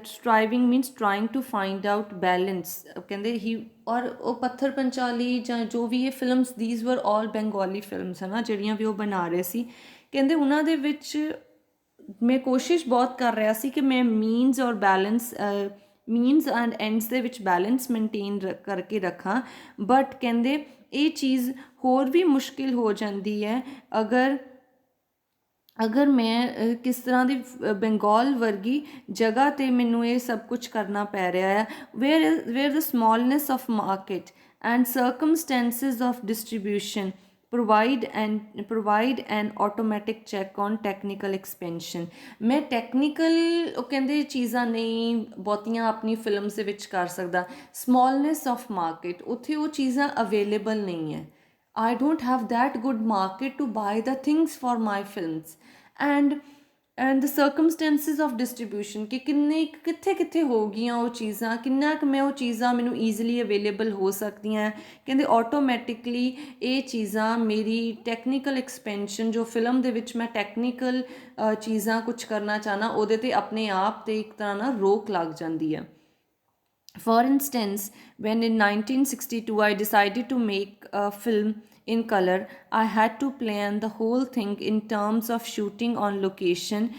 striving means trying to find out balance. ਕਹਿੰਦੇ ਹੀ ਔਰ ਉਹ ਪੱਥਰ ਪੰਚਾਲੀ ਜਾਂ ਜੋ ਵੀ ਇਹ ਫਿਲਮਸ ਦੀਜ਼ ਵਰ ਆਲ ਬੰਗਾਲੀ ਫਿਲਮਸ ਹੈ ਨਾ ਜਿਹੜੀਆਂ ਵੀ ਉਹ ਬਣਾ ਰਹੇ ਸੀ। ਕਹਿੰਦੇ ਉਹਨਾਂ ਦੇ ਵਿੱਚ ਮੈਂ ਕੋਸ਼ਿਸ਼ ਬਹੁਤ ਕਰ ਰਿਹਾ ਸੀ ਕਿ ਮੈਂ ਮੀਨਸ ਔਰ ਬੈਲੈਂਸ ਮੀਨਸ ਐਂਡ ਐਂਡਸ ਦੇ ਵਿੱਚ ਬੈਲੈਂਸ ਮੇਨਟੇਨ ਕਰਕੇ ਰੱਖਾਂ, ਬਟ ਕਹਿੰਦੇ ਇਹ ਚੀਜ਼ ਹੋਰ ਵੀ ਮੁਸ਼ਕਿਲ ਹੋ ਜਾਂਦੀ ਹੈ ਅਗਰ ਮੈਂ ਕਿਸ ਤਰ੍ਹਾਂ ਦੀ ਬੰਗਾਲ ਵਰਗੀ ਜਗ੍ਹਾ 'ਤੇ ਮੈਨੂੰ ਇਹ ਸਭ ਕੁਛ ਕਰਨਾ ਪੈ ਰਿਹਾ ਹੈ। Where the smallness of market and circumstances of distribution provide an automatic check on technical expansion. ਮੈਂ ਟੈਕਨੀਕਲ ਉਹ ਕਹਿੰਦੇ ਚੀਜ਼ਾਂ ਨਹੀਂ ਬਹੁਤੀਆਂ ਆਪਣੀ ਫਿਲਮਸ ਦੇ ਵਿੱਚ ਕਰ ਸਕਦਾ। ਸਮੋਲਨੈਸ ਆਫ ਮਾਰਕੀਟ, ਉੱਥੇ ਉਹ ਚੀਜ਼ਾਂ ਅਵੇਲੇਬਲ ਨਹੀਂ ਹੈ। I don't have that good market to buy the things for my films, and the circumstances of distribution ਕਿ ਕਿੱਥੇ ਹੋ ਗਈਆਂ ਉਹ ਚੀਜ਼ਾਂ, ਕਿੰਨਾ ਕੁ ਮੈਂ ਉਹ ਚੀਜ਼ਾਂ ਮੈਨੂੰ ਈਜ਼ੀਲੀ ਅਵੇਲੇਬਲ ਹੋ ਸਕਦੀਆਂ। ਕਹਿੰਦੇ ਆਟੋਮੈਟਿਕਲੀ ਇਹ ਚੀਜ਼ਾਂ ਮੇਰੀ ਟੈਕਨੀਕਲ ਐਕਸਪੈਂਸ਼ਨ ਜੋ ਫਿਲਮ ਦੇ ਵਿੱਚ ਮੈਂ ਟੈਕਨੀਕਲ ਚੀਜ਼ਾਂ ਕੁਛ ਕਰਨਾ ਚਾਹਨਾ ਉਹਦੇ 'ਤੇ ਆਪਣੇ ਆਪ 'ਤੇ ਇੱਕ ਤਰ੍ਹਾਂ ਨਾਲ ਰੋਕ ਲੱਗ ਜਾਂਦੀ ਹੈ। For instance, when in 1962 I decided to make a film in color, I had to plan the whole thing in terms of shooting on location,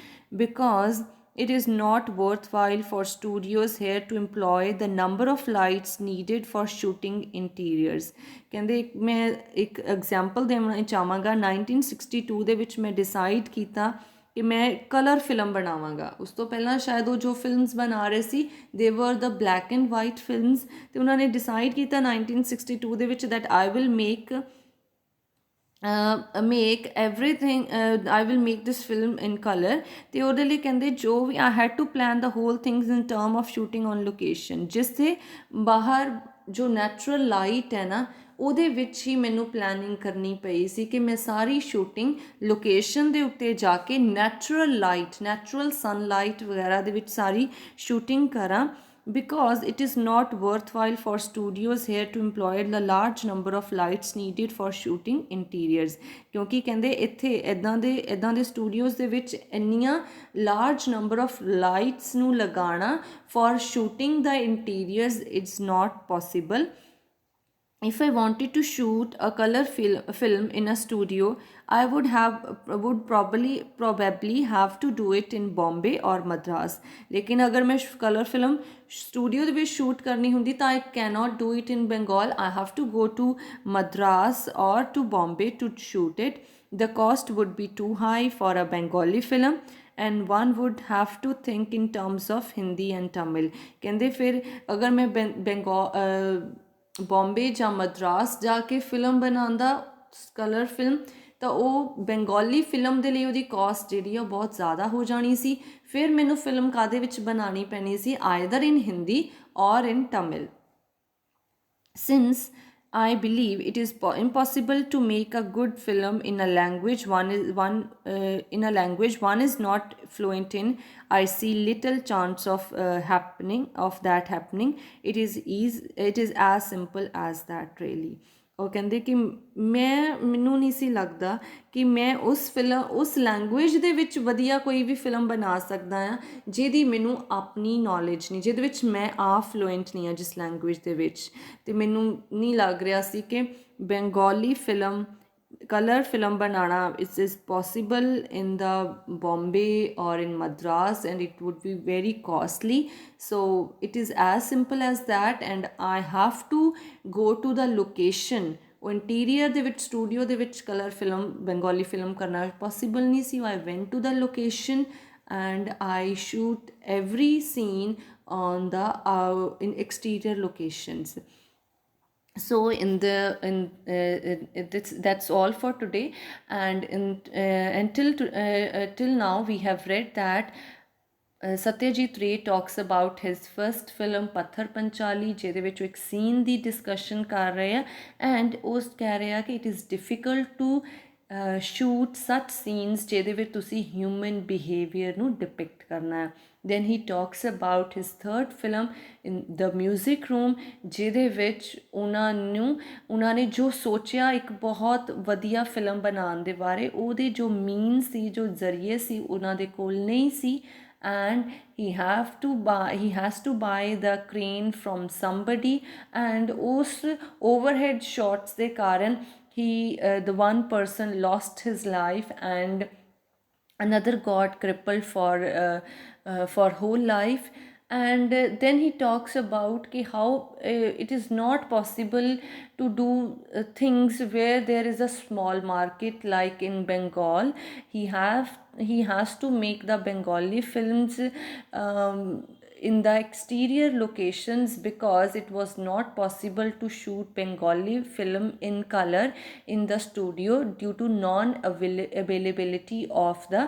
because it is not worthwhile for studios here to employ the number of lights needed for shooting interiors। ਕਹਿੰਦੇ ਮੈਂ ਇੱਕ ਐਗਜ਼ਾਮਪਲ ਦੇਣਾ ਚਾਹਾਂਗਾ। 1962 ਦੇ ਵਿੱਚ ਮੈਂ ਡਿਸਾਈਡ ਕੀਤਾ ਕਿ ਮੈਂ ਕਲਰ ਫਿਲਮ ਬਣਾਵਾਂਗਾ। ਉਸ ਤੋਂ ਪਹਿਲਾਂ ਸ਼ਾਇਦ ਉਹ ਜੋ ਫਿਲਮਸ ਬਣਾ ਰਹੇ ਸੀ ਦੇ ਵਰ ਦਾ ਬਲੈਕ ਐਂਡ ਵਾਈਟ ਫਿਲਮਸ, ਅਤੇ ਉਹਨਾਂ ਨੇ ਡਿਸਾਈਡ ਕੀਤਾ 1962 ਦੇ ਵਿੱਚ that I will make everything, I will make this film in color। ਤੇ ਉਹਦੇ ਲਈ ਕਹਿੰਦੇ ਜੋ ਵੀ I had to plan the whole things in term of shooting on location, ਜਿਸ ਦੇ ਬਾਹਰ ਜੋ ਨੈਚੁਰਲ ਲਾਈਟ ਹੈ ਨਾ ਉਹਦੇ ਵਿੱਚ ਹੀ ਮੈਨੂੰ ਪਲੈਨਿੰਗ ਕਰਨੀ ਪਈ ਸੀ ਕਿ ਮੈਂ ਸਾਰੀ ਸ਼ੂਟਿੰਗ ਲੋਕੇਸ਼ਨ ਦੇ ਉੱਤੇ ਜਾ ਕੇ ਨੈਚੁਰਲ ਲਾਈਟ, ਨੈਚੁਰਲ ਸਨਲਾਈਟ ਵਗੈਰਾ ਦੇ ਵਿੱਚ ਸਾਰੀ ਸ਼ੂਟਿੰਗ ਕਰਾਂ, because it is not worthwhile for studios here to employ the large number of lights needed for shooting interiors। ਕਿਉਂਕਿ ਕਹਿੰਦੇ ਇੱਥੇ ਇੱਦਾਂ ਦੇ ਸਟੂਡੀਓਜ਼ ਦੇ ਵਿੱਚ ਇੰਨੀਆਂ ਲਾਰਜ ਨੰਬਰ ਆਫ ਲਾਈਟਸ ਨੂੰ ਲਗਾਉਣਾ for shooting the interiors it's not possible। If I wanted to shoot a color film in a studio, I would probably have to do it in Bombay or Madras। लेकिन अगर मैं color film studio ਦੇ ਵਿੱਚ shoot करनी ਹੁੰਦੀ ਤਾਂ I cannot do it in Bengal। I have to go to Madras or to Bombay to shoot it। The cost would be too high for a Bengali film, and one would have to think in terms of Hindi and Tamil. ਕਹਿੰਦੇ ਫਿਰ ਅਗਰ ਮੈਂ ਬੰਬੇ ਜਾਂ ਮਦਰਾਸ ਜਾ ਕੇ ਫਿਲਮ ਬਣਾਉਂਦਾ ਕਲਰ ਫਿਲਮ, ਤਾਂ ਉਹ ਬੰਗਾਲੀ ਫਿਲਮ ਦੇ ਲਈ ਉਹਦੀ ਕਾਸਟ ਜਿਹੜੀ ਆ ਉਹ ਬਹੁਤ ਜ਼ਿਆਦਾ ਹੋ ਜਾਣੀ ਸੀ। ਫਿਰ ਮੈਨੂੰ ਫਿਲਮ ਕਾਹਦੇ ਵਿੱਚ ਬਣਾਉਣੀ ਪੈਣੀ ਸੀ, ਆਈਦਰ ਇਨ ਹਿੰਦੀ ਔਰ ਇਨ Tamil. Since I believe it is impossible to make a good film in a language one is not fluent in, I see little chance of that happening. It is as simple as that, really. ਉਹ ਕਹਿੰਦੇ ਕਿ ਮੈਨੂੰ ਨਹੀਂ ਸੀ ਲੱਗਦਾ ਕਿ ਮੈਂ ਉਸ ਲੈਂਗੁਏਜ ਦੇ ਵਿੱਚ ਵਧੀਆ ਕੋਈ ਵੀ ਫਿਲਮ ਬਣਾ ਸਕਦਾ ਹਾਂ ਜਿਹਦੀ ਮੈਨੂੰ ਆਪਣੀ ਨੌਲੇਜ ਨਹੀਂ, ਜਿਹਦੇ ਵਿੱਚ ਮੈਂ ਆਪ ਫਲੂਐਂਟ ਨਹੀਂ ਹਾਂ ਜਿਸ ਲੈਂਗੁਏਜ ਦੇ ਵਿੱਚ। ਅਤੇ ਮੈਨੂੰ ਨਹੀਂ ਲੱਗ ਰਿਹਾ ਸੀ ਕਿ ਬੰਗਾਲੀ ਫਿਲਮ ਕਲਰ ਫਿਲਮ ਬਣਾਉਣਾ is possible in the Bombay or in Madras, and it would be very costly. So it is as simple as that, and I have to go to the location. ਉਹ ਇੰਟੀਰੀਅਰ ਦੇ ਵਿੱਚ ਸਟੂਡੀਓ ਦੇ ਵਿੱਚ ਕਲਰ ਫਿਲਮ ਬੰਗਾਲੀ ਫਿਲਮ ਕਰਨਾ ਪੋਸੀਬਲ ਨਹੀਂ ਸੀ। I went to the location and I shoot every scene on the in exterior locations. So that's all for today, and till now we have read that Satyajit Ray talks about his first film Patthar Panchali, ਜਿਹਦੇ ਵਿੱਚ ਇੱਕ ਸੀਨ ਦੀ ਡਿਸਕਸ਼ਨ ਕਰ ਰਹੇ ਆ, ਐਂਡ ਉਸ ਕਹਿ ਰਿਹਾ ਕਿ it is difficult to shoot such scenes ਜਿਹਦੇ ਵਿੱਚ ਤੁਸੀਂ ਹਿਊਮਨ ਬਿਹੇਵੀਅਰ ਨੂੰ ਡਿਪਿਕਟ ਕਰਨਾ ਹੈ। Then he talks about his third film in the music room, ਜਿਹਦੇ ਵਿੱਚ ਉਹਨਾਂ ਨੇ ਜੋ ਸੋਚਿਆ ਇੱਕ ਬਹੁਤ ਵਧੀਆ ਫਿਲਮ ਬਣਾਉਣ ਦੇ ਬਾਰੇ, ਉਹਦੇ ਜੋ ਮੀਨ ਸੀ, ਜੋ ਜ਼ਰੀਏ ਸੀ, ਉਹਨਾਂ ਦੇ ਕੋਲ ਨਹੀਂ ਸੀ, and he has to buy the crane from somebody, and ਉਸ overhead shots ਦੇ ਕਾਰਨ the one person lost his life and another got crippled for whole life. And then he talks about how it is not possible to do things where there is a small market like in Bengal. He has to make the Bengali films in the exterior locations because it was not possible to shoot Bengali film in color in the studio due to non-availability of the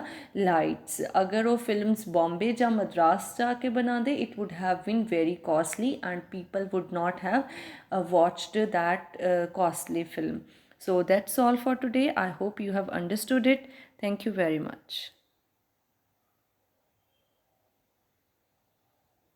lights. Agar wo films Bombay ja Madras ja ke banade, it would have been very costly and people would not have watched that costly film. So that's all for today. I hope you have understood it. Thank you very much.